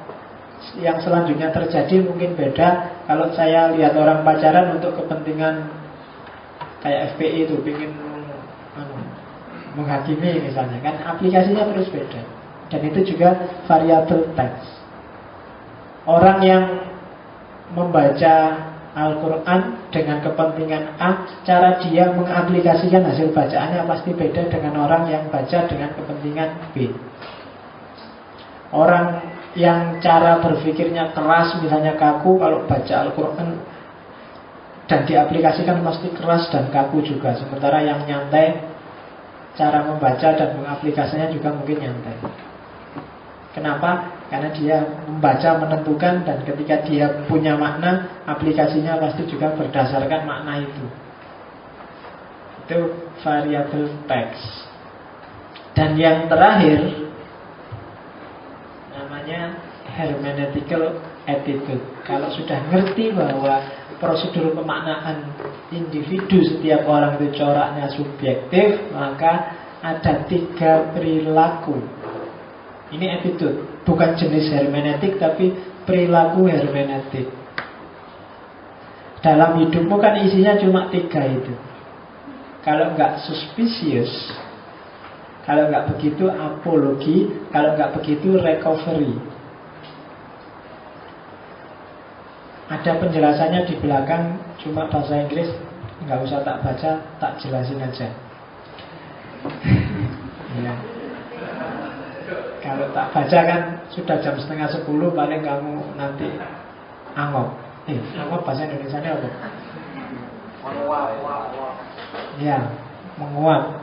yang selanjutnya terjadi mungkin beda. Kalau saya lihat orang pacaran untuk kepentingan kayak FPI itu, ingin menghakimi misalnya, kan aplikasinya terus beda. Dan itu juga variabel teks. Orang yang membaca Al-Quran dengan kepentingan A, cara dia mengaplikasikan hasil bacaannya pasti beda dengan orang yang baca dengan kepentingan B. Orang yang cara berpikirnya keras, misalnya kaku, kalau baca Al-Quran dan diaplikasikan pasti keras dan kaku juga. Sementara yang nyantai, cara membaca dan mengaplikasinya juga mungkin nyantai. Kenapa? Karena dia membaca menentukan, dan ketika dia punya makna, aplikasinya pasti juga berdasarkan makna itu. Itu variabel teks. Dan yang terakhir namanya hermeneutical attitude. Kalau sudah ngerti bahwa prosedur pemaknaan individu setiap orang itu coraknya subjektif, maka ada 3 perilaku. Ini attitude, bukan jenis hermeneutik, tapi perilaku hermeneutik. Dalam hidupmu kan isinya cuma 3 itu. Kalau enggak suspicious, kalau enggak begitu apologi, kalau enggak begitu recovery. Ada penjelasannya di belakang, cuma bahasa Inggris, enggak usah tak baca, tak jelasin aja. Ya. Kalau tak baca kan sudah jam 9:30, paling kamu nanti angop. Angop bahasa Indonesianya apa? Ya, menguap.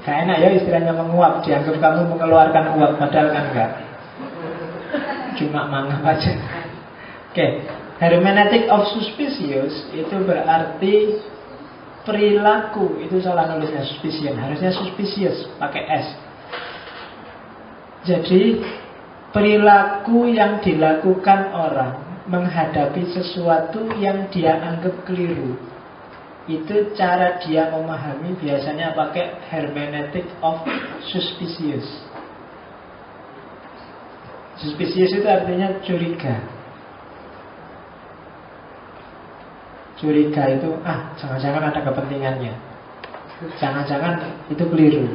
Gak enak ya istilahnya menguap. Dianggap kamu mengeluarkan uap, padahal kan enggak. Cuma mangap aja. Oke, hermeneutic of suspicious itu berarti perilaku. Itu salah nulisnya, suspicion. Harusnya suspicious, pakai S. Jadi perilaku yang dilakukan orang menghadapi sesuatu yang dia anggap keliru, itu cara dia memahami, biasanya pakai hermeneutic of suspicious. Suspicious itu artinya curiga. Curiga itu, jangan-jangan ada kepentingannya, jangan-jangan itu keliru,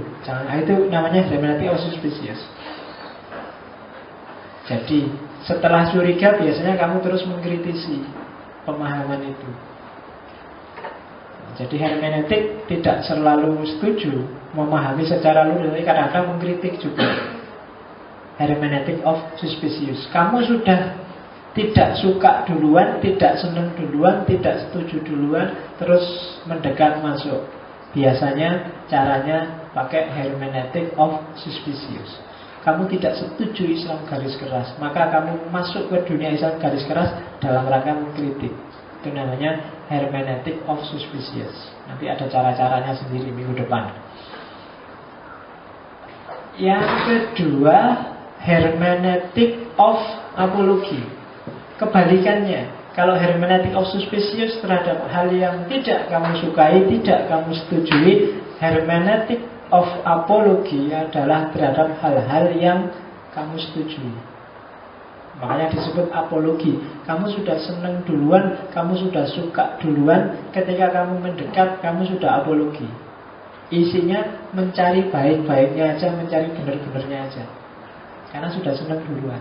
itu namanya hermeneutic of suspicious. Jadi setelah curiga biasanya kamu terus mengkritisi pemahaman itu. Jadi hermeneutik tidak selalu setuju memahami secara lurus, tapi kadang-kadang mengkritik juga. Hermeneutic of suspicious. Kamu sudah tidak suka duluan, tidak senang duluan, tidak setuju duluan, terus mendekat masuk. Biasanya caranya pakai hermeneutic of suspicious. Kamu tidak setuju Islam garis keras, maka kamu masuk ke dunia Islam garis keras dalam rangka mengkritik. Itu namanya hermeneutic of suspicious. Nanti ada cara-caranya sendiri minggu depan. Yang kedua, hermeneutic of apology. Kebalikannya, kalau hermeneutic of suspicious terhadap hal yang tidak kamu sukai, tidak kamu setujui, hermeneutic of apology adalah terhadap hal-hal yang kamu setujui. Makanya disebut apologi. Kamu sudah senang duluan, kamu sudah suka duluan. Ketika kamu mendekat, kamu sudah apologi. Isinya mencari baik-baiknya aja, mencari benar-benarnya aja. Karena sudah senang duluan.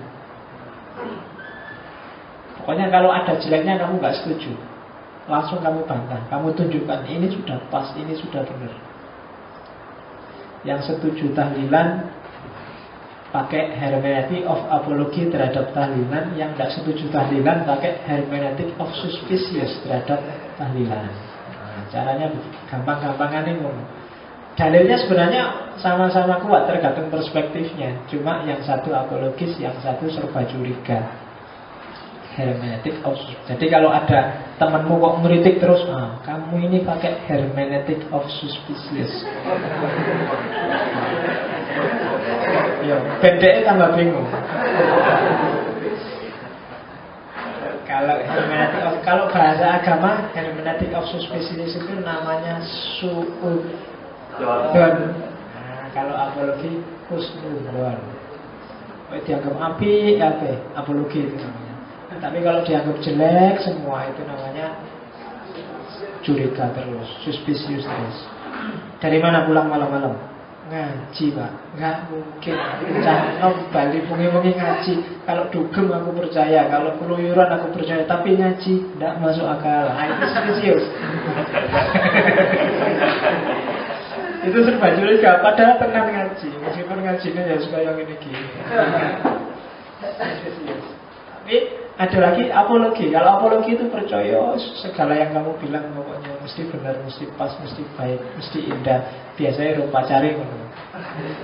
Pokoknya kalau ada jeleknya kamu gak setuju, langsung kamu bantah, kamu tunjukkan ini sudah pas, ini sudah benar. Yang setuju tahlilan pakai hermeneutic of apology terhadap tahlilan. Yang tidak setuju tahlilan pakai hermeneutic of suspicious terhadap tahlilan. Nah, caranya gampang-gampangan ini. Dalilnya sebenarnya sama-sama kuat, tergantung perspektifnya. Cuma yang satu apologis, yang satu serba curiga. Hermeneutic of suspicious. Jadi kalau ada temanmu kok ngeritik terus, kamu ini pakai hermeneutic of suspicious. Ya, bedanya tambah bingung. Kalau bahasa agama, hermeneutic of suspicious itu namanya su'udon. Nah, kalau apologi husnudon. Dianggap api, apologi itu namanya. Tapi kalau dianggap jelek semua itu namanya curiga terus, suspicious terus. Dari mana pulang malam-malam? Ngaji, Pak. Nggak mungkin. Canom bali bengi-bengi ngaji. Kalau dugem aku percaya, kalau keluyuran aku percaya, tapi ngaji nggak masuk akal. Itu suspicious. Itu serba curiga. Padahal tenang ngaji, meskipun ngajinya ya suka yang ini gini. Tapi ada lagi apologi. Kalau apologi itu percaya segala yang kamu bilang pokoknya mesti benar, mesti pas, mesti baik, mesti indah. Biasanya rupa cari.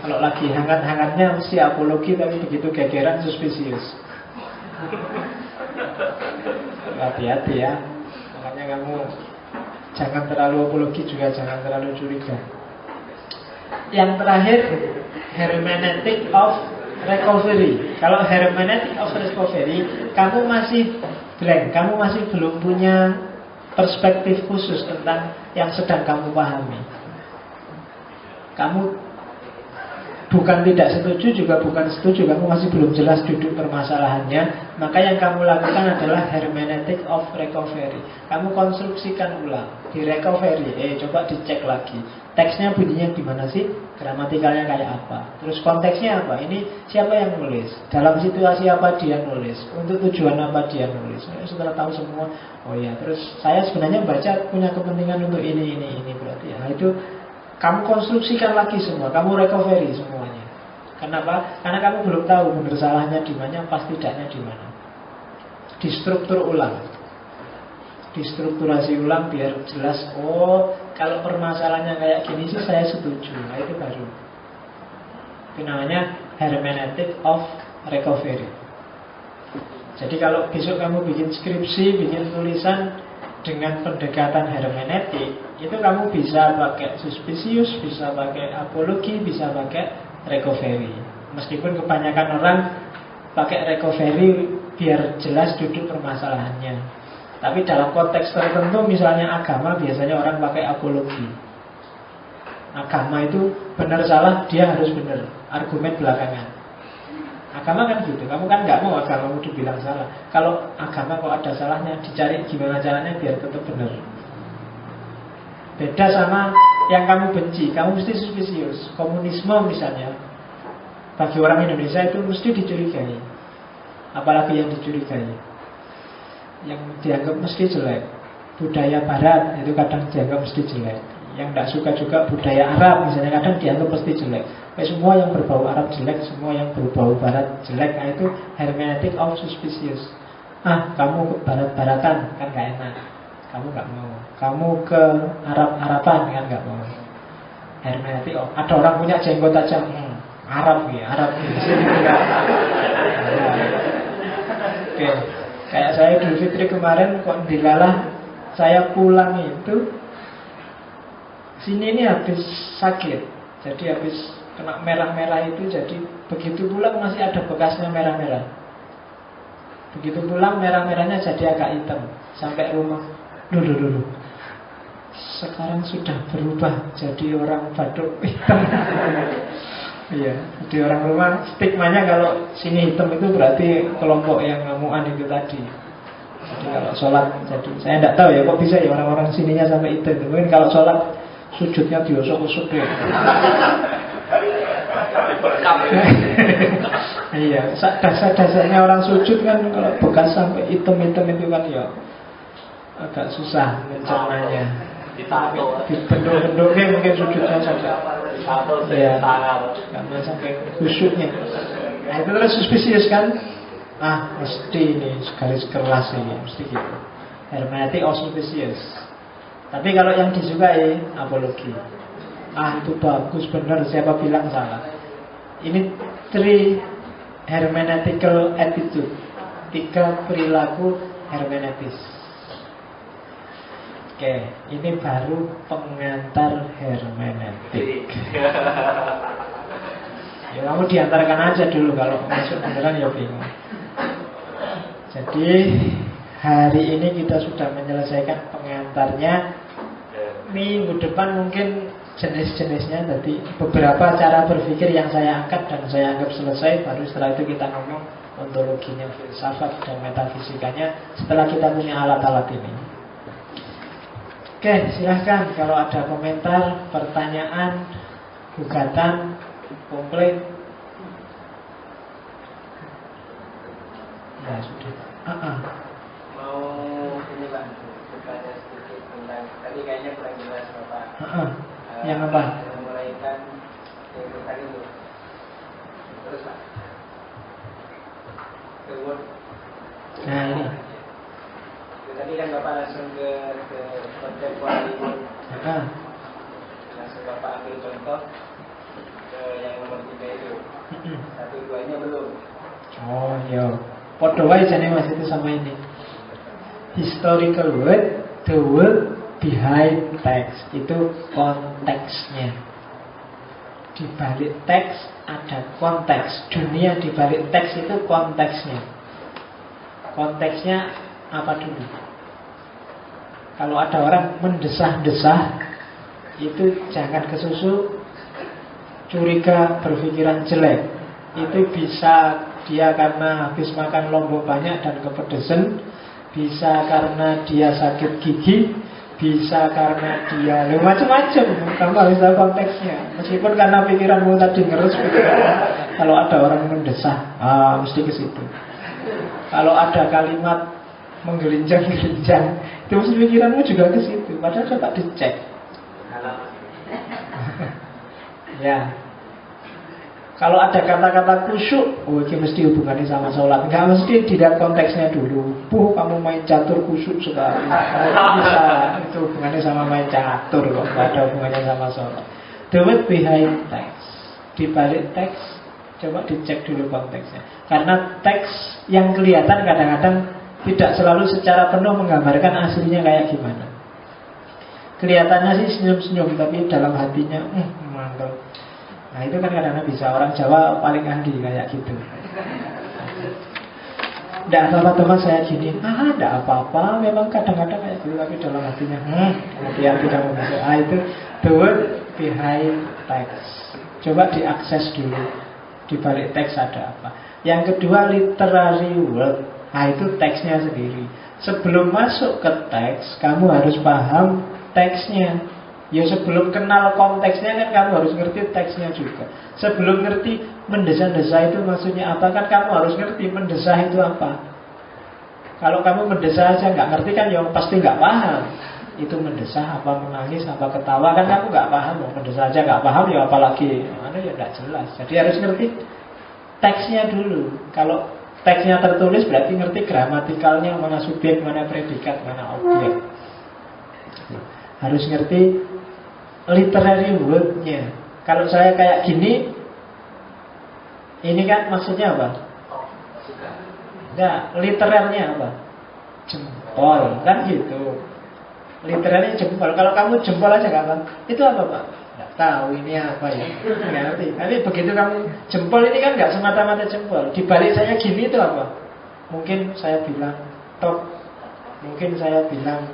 Kalau lagi hangat-hangatnya mesti apologi, tapi begitu gegeran suspicious. Hati-hati ya. Makanya kamu jangan terlalu apologi, juga jangan terlalu curiga. Yang terakhir, hermeneutic of recovery. Kalau hermeneutic of recovery, kamu masih blank, kamu masih belum punya perspektif khusus tentang yang sedang kamu pahami. Kamu bukan tidak setuju, juga bukan setuju, kamu masih belum jelas duduk permasalahannya. Maka yang kamu lakukan adalah hermeneutic of recovery. Kamu konstruksikan ulang, di recovery, coba dicek lagi. Teksnya bunyinya gimana sih? Gramatikalnya kayak apa? Terus konteksnya apa? Ini siapa yang nulis? Dalam situasi apa dia nulis? Untuk tujuan apa dia nulis? Setelah tahu semua, oh ya, terus saya sebenarnya baca punya kepentingan untuk ini berarti. Nah itu kamu konstruksikan lagi semua, kamu recovery semuanya. Kenapa? Karena kamu belum tahu benar salahnya di mana, pas tidaknya di mana. Distruktur ulang, distrukturasi ulang biar jelas. Oh, kalau permasalahannya kayak gini sih saya setuju. Nah itu baru. Itu namanya hermeneutic of recovery. Jadi kalau besok kamu bikin skripsi, bikin tulisan dengan pendekatan hermeneutik, itu kamu bisa pakai suspicious, bisa pakai apologi, bisa pakai recovery. Meskipun kebanyakan orang pakai recovery biar jelas duduk permasalahannya. Tapi dalam konteks tertentu, misalnya agama, biasanya orang pakai apologi. Agama itu benar salah, dia harus benar. Argumen belakangan. Agama kan gitu, kamu kan nggak mau agamamu dibilang salah. Kalau agama kok ada salahnya, dicari gimana caranya biar tetap benar. Beda sama yang kamu benci, kamu mesti suspicious. Komunisme misalnya, bagi orang Indonesia itu mesti dicurigai. Apalagi yang dicurigai, yang dianggap mesti jelek. Budaya Barat itu kadang dianggap mesti jelek. Yang tidak suka juga budaya Arab misalnya, kadang dianggap mesti jelek. Semua yang berbau Arab jelek, semua yang berbau Barat jelek. Nah itu hermeneutic of suspicious. Kamu ke Barat-Baratan kan gak enak, kamu gak mau. Kamu ke Arab-Araban kan gak mau. Hermeneutic of, ada orang punya jenggot aja, Arab ya, Arab ya. Oke. Kayak saya Idul Fitri kemarin kok dilalah, saya pulang itu sini ini habis sakit, jadi habis kena merah-merah itu, jadi begitu pulang masih ada bekasnya merah-merah. Begitu pulang merah-merahnya jadi agak hitam. Sampai rumah, duh. sekarang sudah berubah jadi orang Baduy hitam. Iya, jadi orang rumah stigmanya kalau sini hitam itu berarti kelompok yang ngamuan itu tadi. Jadi kalau sholat, jadi saya tidak tahu ya kok bisa ya orang-orang sininya sampai hitam. Mungkin kalau sholat sujudnya diosok-osok ya. Iya, dasar-dasarnya orang sujud kan kalau bekas sampai hitam-hitam itu kan ya agak susah mencernanya. Di bentuk-bentuknya mungkin sujudnya sampai ya, karena sampai khusyuknya. Nah itu terus suspicious kan? Mesti ini garis keras ini, mesti gitu. Hermeneutik auspicious. Tapi kalau yang disukai apologi. Itu bagus benar, siapa bilang salah. Ini 3 hermeneutical attitude, 3 perilaku hermeneutis. Oke, ini baru pengantar hermeneutik. Ya kamu diantarkan aja dulu, kalau masuk beneran ya bingung. Jadi hari ini kita sudah menyelesaikan pengantarnya. Minggu depan mungkin jenis-jenisnya. Jadi beberapa cara berpikir yang saya angkat dan saya anggap selesai. Baru setelah itu kita ngomong ontologinya, filsafat dan metafisikanya, setelah kita punya alat-alat ini. Oke, silahkan kalau ada komentar, pertanyaan, gugatan, komplain. Ya sudah. Mau ini Pak, bertanya sedikit tentang tadi kayaknya kurang jelas Bapak. Yang apa? Memulaikan kehidupan itu. Terus Pak. Kemudian. Nah ini. Tadi kan Bapak langsung ke kontemporari. Langsung Bapak ambil contoh ke yang nomor 3 itu. 1-2-nya belum. Oh iya. Podo wae jane Mas itu sama ini. Historical word, the word behind text. Itu konteksnya. Di balik teks ada konteks. Dunia di balik teks itu konteksnya. Konteksnya apa dulu? Kalau ada orang mendesah-desah, itu jangan kesusu, curiga, berpikiran jelek. Itu bisa dia karena habis makan lombok banyak dan kepedesan, bisa karena dia sakit gigi, bisa karena dia macam-macam. Kamu harus tahu konteksnya. Meskipun karena pikiranmu tadi ngerus, kalau ada orang mendesah, mesti ke situ. Kalau ada kalimat menggelinjang-gelinjang, itu mesti pikiranmu juga ke situ. Padahal coba dicek. Ya. Kalau ada kata-kata khusyuk, ini mesti hubungannya sama sholat. Enggak mesti dilihat konteksnya dulu. Kamu main catur khusyuk sekali. Bisa, itu hubungannya sama main catur kok. Enggak ada hubungannya sama sholat. The word behind text. Di balik teks, coba dicek dulu konteksnya. Karena teks yang kelihatan kadang-kadang tidak selalu secara penuh menggambarkan aslinya kayak gimana. Kelihatannya sih senyum-senyum, tapi dalam hatinya mantap. Nah itu kan kadang-kadang bisa. Orang Jawa paling ahli kayak gitu. Tidak apa-apa teman saya gini. Tidak apa-apa. Memang kadang-kadang kayak gitu, tapi dalam hatinya kemudian tidak bisa. Itu the word behind text. Coba diakses dulu. Di balik teks ada apa. Yang kedua literary word. Itu teksnya sendiri. Sebelum masuk ke teks, kamu harus paham teksnya. Ya sebelum kenal konteksnya kan kamu harus ngerti teksnya juga. Sebelum ngerti mendesah-desah itu maksudnya apa, kan kamu harus ngerti mendesah itu apa. Kalau kamu mendesah aja nggak ngerti kan ya pasti nggak paham. Itu mendesah apa, menangis apa, ketawa, kan kamu nggak paham. Mendesah aja nggak paham ya apalagi mana ya nggak jelas. Jadi harus ngerti teksnya dulu. Kalau teksnya tertulis berarti ngerti gramatikalnya, mana subjek, mana predikat, mana objek. Harus ngerti literary word-nya. Kalau saya kayak gini, ini kan maksudnya apa? Nah, literalnya apa? Jempol, kan gitu. Literalnya jempol. Kalau kamu jempol aja kapan? Itu apa Pak? Nggak tahu ini apa ya. Nggak ngerti. Tapi begitu kamu jempol ini kan nggak semata-mata jempol. Di balik saya gini itu apa? Mungkin saya bilang top. Mungkin saya bilang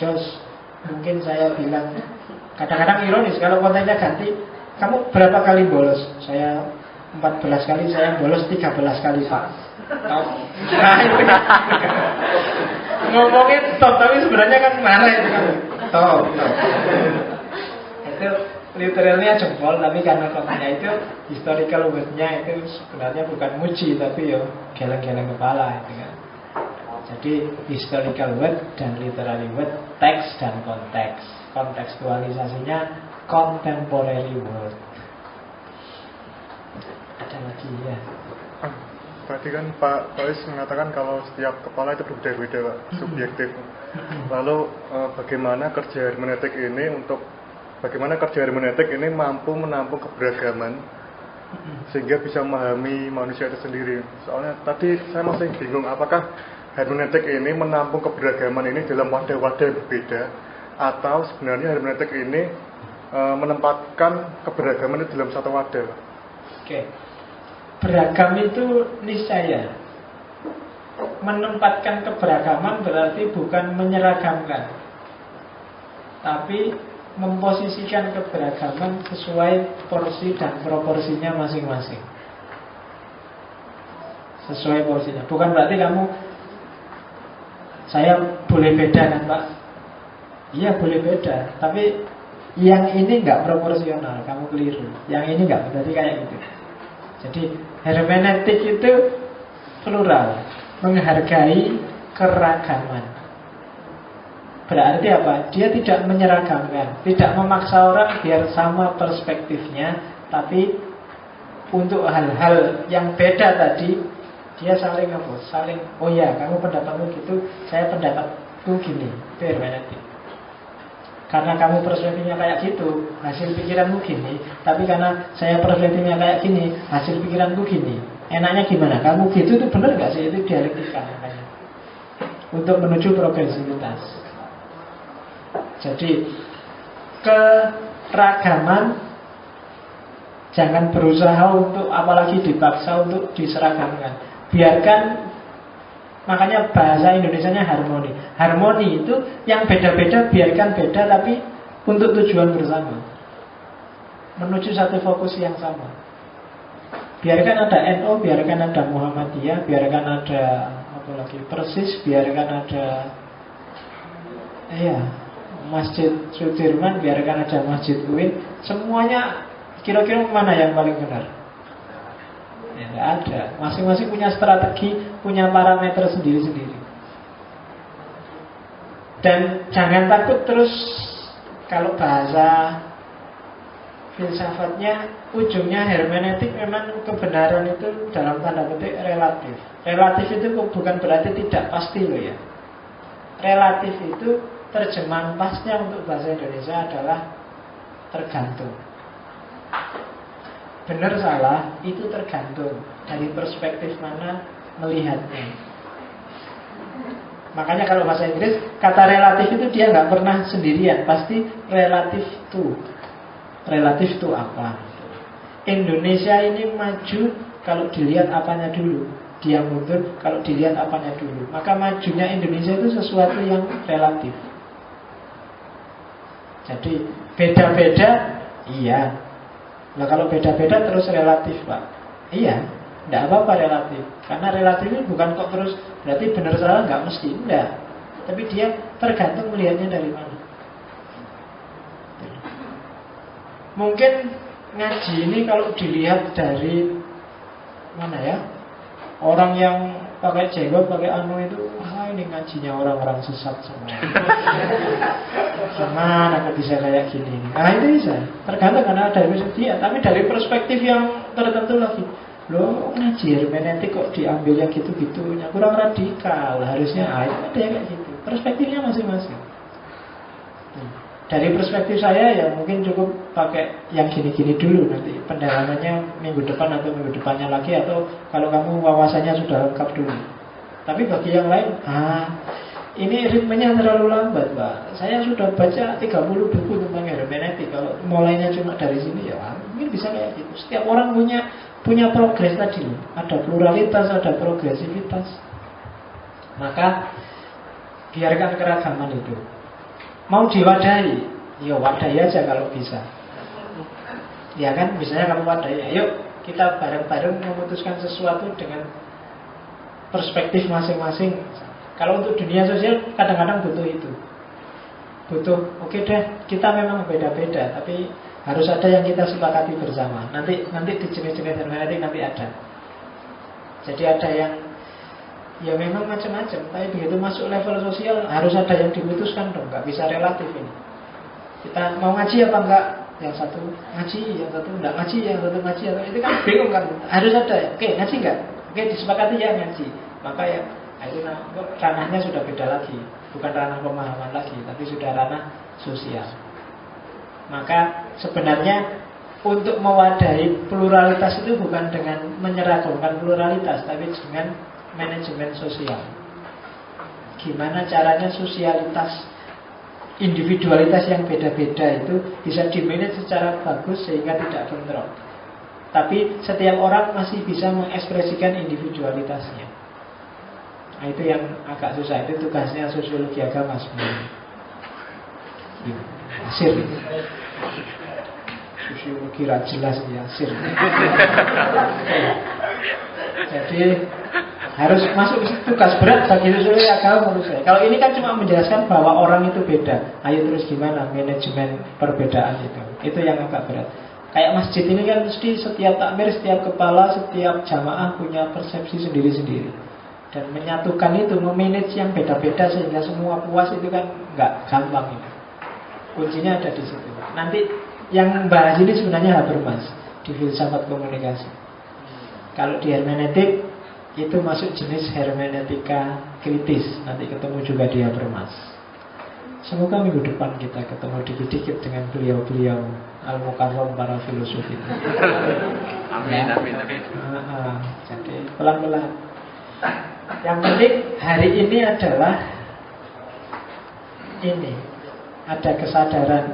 jos. Mungkin saya bilang, kadang-kadang ironis kalau kontennya ganti, kamu berapa kali bolos? Saya 14 kali, saya bolos 13 kali Pak. Nah itu ngomongin top, tapi sebenarnya kan marah itu kan. Top. Itu literalnya jempol, tapi karena kontennya itu historical word-nya itu sebenarnya bukan muji, tapi ya geleng-geleng kepala itu kan. Jadi historical word dan literary word, teks dan konteks. Kontekstualisasinya contemporary word. Ada lagi ya. Tadi kan Pak Faiz mengatakan kalau setiap kepala itu berbeda-beda, Pak, subjektif. Lalu bagaimana kerja hermeneutik ini mampu menampung keberagaman sehingga bisa memahami manusia itu sendiri. Soalnya tadi saya masih bingung apakah hermeneutik ini menampung keberagaman ini dalam wadah-wadah yang berbeda, atau sebenarnya hermeneutik ini menempatkan keberagaman itu dalam satu wadah. Oke. Beragam itu niscaya. Menempatkan keberagaman berarti bukan menyeragamkan, tapi memposisikan keberagaman sesuai porsi dan proporsinya masing-masing. Sesuai porsinya. Bukan berarti kamu, saya boleh beda kan Pak? Iya boleh beda, tapi yang ini nggak proporsional, kamu keliru. Yang ini nggak, berarti kayak gitu. Jadi hermeneutik itu plural, menghargai keragaman. Berarti apa? Dia tidak menyeragamkan, tidak memaksa orang biar sama perspektifnya, tapi untuk hal-hal yang beda tadi dia saling apa? Saling, oh ya kamu pendapatmu gitu, saya pendapatku gini. Itu hermeneutik. Karena kamu perspektifnya kayak gitu, hasil pikiranmu gini. Tapi karena saya perspektifnya kayak gini, hasil pikiranku gini. Enaknya gimana? Kamu gitu itu benar gak sih? Itu dialektika namanya. Untuk menuju progresivitas. Jadi keragaman jangan berusaha untuk, apalagi dipaksa untuk diseragamkan. Biarkan. Makanya bahasa Indonesianya harmoni. Harmoni itu yang beda-beda biarkan beda, tapi untuk tujuan bersama, menuju satu fokus yang sama. Biarkan ada NU, biarkan ada Muhammadiyah, biarkan ada apa lagi, Persis, biarkan ada Masjid Sudirman, biarkan ada Masjid UIN. Semuanya kira-kira mana yang paling benar? Ya, nggak ada. Masing-masing punya strategi, punya parameter sendiri-sendiri. Dan jangan takut terus, kalau bahasa filsafatnya, ujungnya hermeneutik memang kebenaran itu dalam tanda petik relatif. Relatif itu bukan berarti tidak pasti loh ya. Relatif itu terjemahan pasnya untuk bahasa Indonesia adalah tergantung. Benar salah itu tergantung dari perspektif mana melihatnya. Makanya kalau bahasa Inggris kata relatif itu dia nggak pernah sendirian, pasti relatif to. Relatif to apa? Indonesia ini maju kalau dilihat apanya dulu, dia mundur kalau dilihat apanya dulu. Maka majunya Indonesia itu sesuatu yang relatif. Jadi beda-beda, iya. Nah kalau beda-beda terus relatif Pak. Iya, tidak apa-apa relatif. Karena relatif ini bukan kok terus berarti benar salah, nggak mesti, enggak. Tapi dia tergantung melihatnya dari mana. Mungkin ngaji ini kalau dilihat dari mana ya, orang yang pakai jenggot, pakai anu itu, ini ngajinya orang-orang sesat semua. Gimana aku bisa kayak gini? Nah itu bisa, tergantung karena ada dia. Tapi dari perspektif yang tertentu lagi, loh ngaji hermeneutik kok diambil yang gitu-gitunya, kurang radikal. Harusnya itu ada kayak gitu. Perspektifnya masing-masing. Dari perspektif saya ya mungkin cukup pakai yang gini-gini dulu. Nanti pendalamannya minggu depan atau minggu depannya lagi, atau kalau kamu wawasannya sudah lengkap dulu. Tapi bagi yang lain, ini ritmenya terlalu lambat Pak. Saya sudah baca 30 buku tentang hermeneutik. Kalau mulainya cuma dari sini ya mungkin bisa kayak gitu. Setiap orang punya progres tadi. Ada pluralitas, ada progresivitas. Maka biarkan keragaman itu. Mau diwadahi, ya wadahi aja kalau bisa. Ya kan, misalnya kamu wadahi, ayo kita bareng-bareng memutuskan sesuatu dengan perspektif masing-masing. Kalau untuk dunia sosial kadang-kadang butuh itu. Butuh, oke deh, kita memang beda-beda, tapi harus ada yang kita sepakati bersama. Nanti di jenis-jenis hermeneutik nanti ada. Jadi ada yang ya memang macam-macam, tapi begitu masuk level sosial harus ada yang diputuskan dong, nggak bisa relatif ini. Kita mau ngaji apa enggak? Yang satu ngaji, yang satu enggak ngaji, yang satu ngaji, itu kan bingung kan? Harus ada. Oke, ngaji enggak? Oke, disepakati ya ngaji. Maka ya itu ranahnya sudah beda lagi, bukan ranah pemahaman lagi, tapi sudah ranah sosial. Maka sebenarnya untuk mewadahi pluralitas itu bukan dengan menyeragamkan pluralitas, tapi dengan manajemen sosial. Gimana caranya sosialitas, individualitas yang beda-beda itu bisa dimanage secara bagus sehingga tidak bentrok. Tapi setiap orang masih bisa mengekspresikan individualitasnya. Nah, itu yang agak susah. Itu tugasnya sosiologi agama sebenarnya. Asir. Sosiologi jelas ya, asir. Jadi harus masuk ke tugas berat bagi sosiologi agama menurut saya. Kalau ini kan cuma menjelaskan bahwa orang itu beda. Ayo terus gimana manajemen perbedaan itu. Itu yang agak berat. Kayak masjid ini kan mesti setiap takmir, setiap kepala, setiap jamaah punya persepsi sendiri-sendiri. Dan menyatukan itu, memanage yang beda-beda sehingga semua puas itu kan nggak gampang itu. Kuncinya ada di situ. Nanti yang bahas ini sebenarnya Habermas di filsafat komunikasi. Kalau di hermeneutik itu masuk jenis hermeneutika kritis. Nanti ketemu juga di Habermas. Semoga minggu depan kita ketemu dikit-dikit dengan beliau-beliau al-mukarram para filosof itu. Amin, amin, amin. Jadi pelan-pelan. Yang penting hari ini adalah ini, ada kesadaran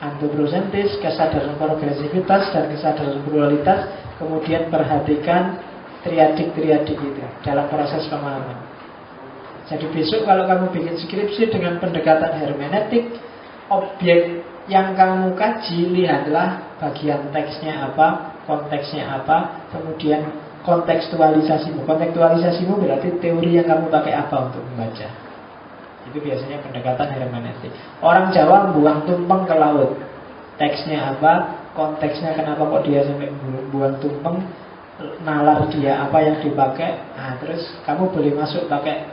antroposentris, kesadaran progresivitas dan kesadaran pluralitas. Kemudian perhatikan triadik-triadik itu dalam proses pemahaman. Jadi besok kalau kamu bikin skripsi dengan pendekatan hermeneutik, objek yang kamu kaji, lihatlah bagian teksnya apa, konteksnya apa, kemudian kontekstualisasimu. Kontekstualisasimu berarti teori yang kamu pakai apa untuk membaca. Itu biasanya pendekatan hermeneutik. Orang Jawa buang tumpeng ke laut. Teksnya apa, konteksnya kenapa kok dia sampai buang tumpeng, nalar dia apa yang dipakai. Nah, terus kamu boleh masuk pakai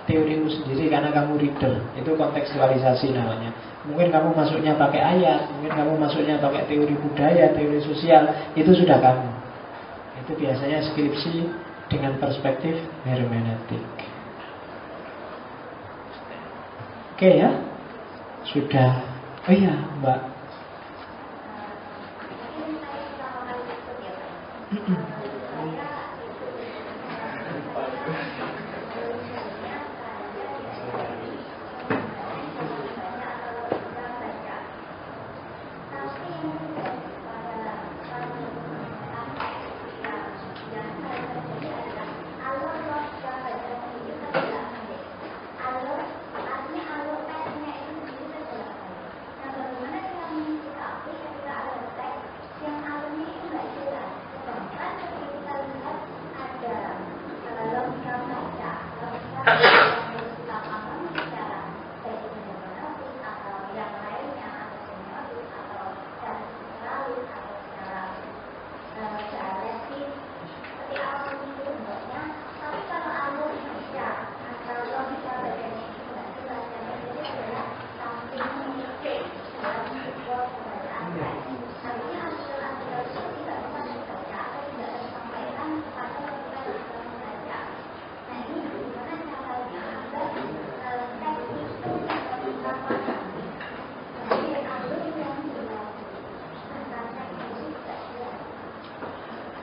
teorimu sendiri karena kamu reader. Itu kontekstualisasi namanya. Mungkin kamu masuknya pakai ayat, mungkin kamu masuknya pakai teori budaya, teori sosial. Itu sudah kamu. Itu biasanya skripsi dengan perspektif hermeneutik. Oke ya. Sudah. Oh iya, Mbak.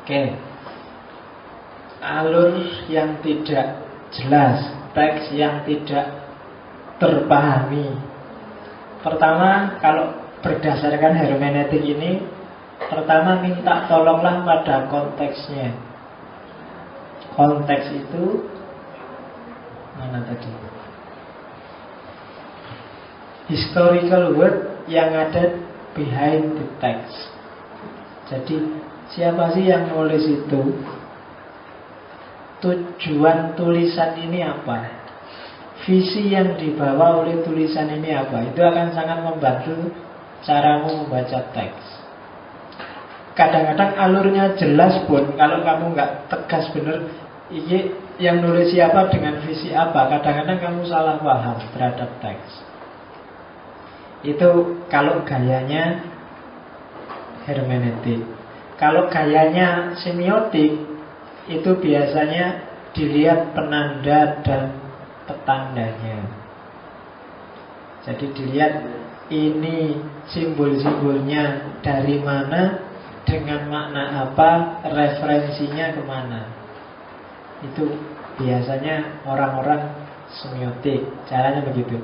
Oke. Alur yang tidak jelas, teks yang tidak terpahami. Pertama, kalau berdasarkan hermeneutik ini, pertama minta tolonglah pada konteksnya. Konteks itu mana tadi? historical word yang ada behind the text. Jadi siapa sih yang nulis itu? Tujuan tulisan ini apa? Visi yang dibawa oleh tulisan ini apa? Itu akan sangat membantu caramu membaca teks. Kadang-kadang alurnya jelas pun, kalau kamu nggak tegas bener, ini yang nulis siapa dengan visi apa, kadang-kadang kamu salah paham terhadap teks. Itu kalau gayanya hermeneutik. Kalau gayanya semiotik, itu biasanya dilihat penanda dan petandanya. Jadi dilihat ini simbol-simbolnya dari mana, dengan makna apa, referensinya kemana. Itu biasanya orang-orang semiotik. Caranya begitu.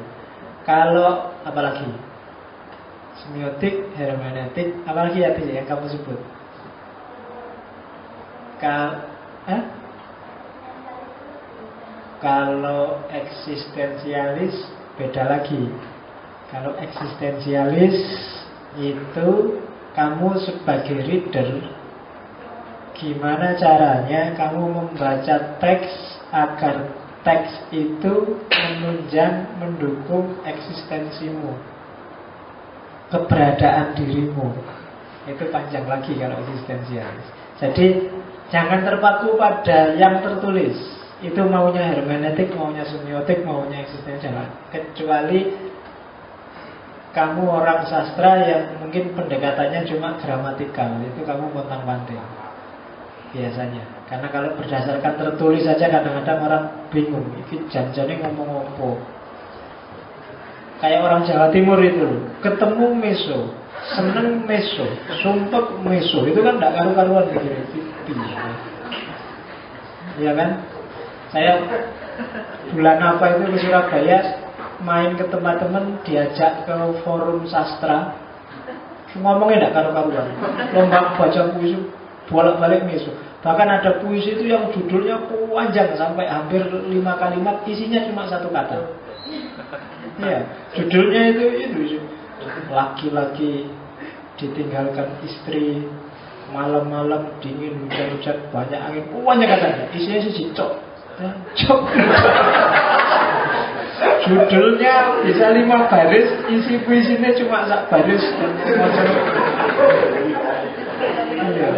Kalau apalagi semiotik, hermeneutik, apalagi yang kamu sebut? Kalau eksistensialis beda lagi. Kalau eksistensialis itu kamu sebagai reader, gimana caranya kamu membaca teks agar teks itu menunjang, mendukung eksistensimu, keberadaan dirimu. Itu panjang lagi kalau eksistensialis. Jadi jangan terpaku pada yang tertulis. Itu maunya hermeneutik, maunya semiotik, maunya eksistensial. Kecuali kamu orang sastra yang mungkin pendekatannya cuma gramatikal, itu kamu pontang-panting biasanya. Karena kalau berdasarkan tertulis saja kadang-kadang orang bingung, ini janjane ngomong apa. Kayak orang Jawa Timur itu, ketemu meso, seneng meso, sumpek meso, itu kan tidak karu-karuan gitu. Ya kan? Saya bulan apa itu ke Surabaya, main ke tempat teman, diajak ke forum sastra, ngomongnya tidak karu-karuan, lomba baca puisi bolak-balik meso. Bahkan ada puisi itu yang judulnya panjang sampai hampir 5 kalimat, isinya cuma 1 kata. Ya, judulnya itu laki-laki ditinggalkan istri, malam-malam dingin, hujan-hujan, banyak angin, banyak katanya. Isinya sih cok. Judulnya bisa 5 baris, isi puisinya cuma 1 baris. Iya.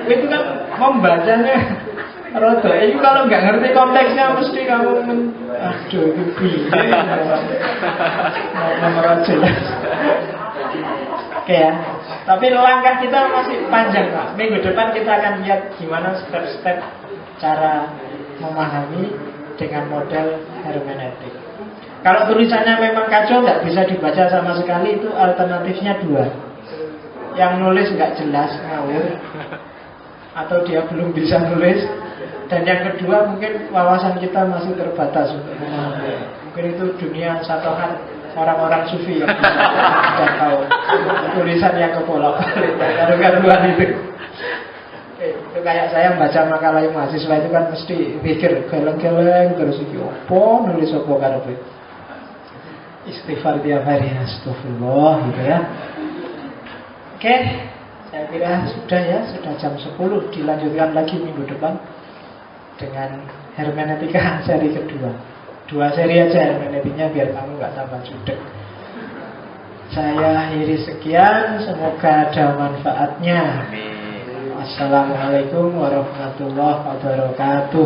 Itu kan membacanya rodo. Itu kalau nggak ngerti konteksnya mesti kamu aduh itu piye. Nomor jelas. Oke ya. Tapi langkah kita masih panjang Pak. Minggu depan kita akan lihat gimana step-step cara memahami dengan model hermeneutik. Kalau tulisannya memang kacau, nggak bisa dibaca sama sekali, itu alternatifnya 2. Yang nulis nggak jelas, ngawur, atau dia belum bisa nulis. Dan yang kedua mungkin wawasan kita masih terbatas untuk memahami. Mungkin itu dunia satohan orang-orang sufi yang bisa tahu tulisan yang kepolak-balik karuan itu. Itu kayak saya membaca makalah mahasiswa itu kan mesti pikir geleng-geleng terus iki opo nulis opo karepe. Istighfar tiap hari, astagfirullah gitu ya. Oke, saya kira sudah ya, sudah jam 10. Dilanjutkan lagi minggu depan dengan hermeneutika seri kedua. 2 seri aja hermeneutiknya biar kamu gak tambah judek. Saya akhiri sekian, semoga ada manfaatnya. Assalamualaikum warahmatullahi wabarakatuh.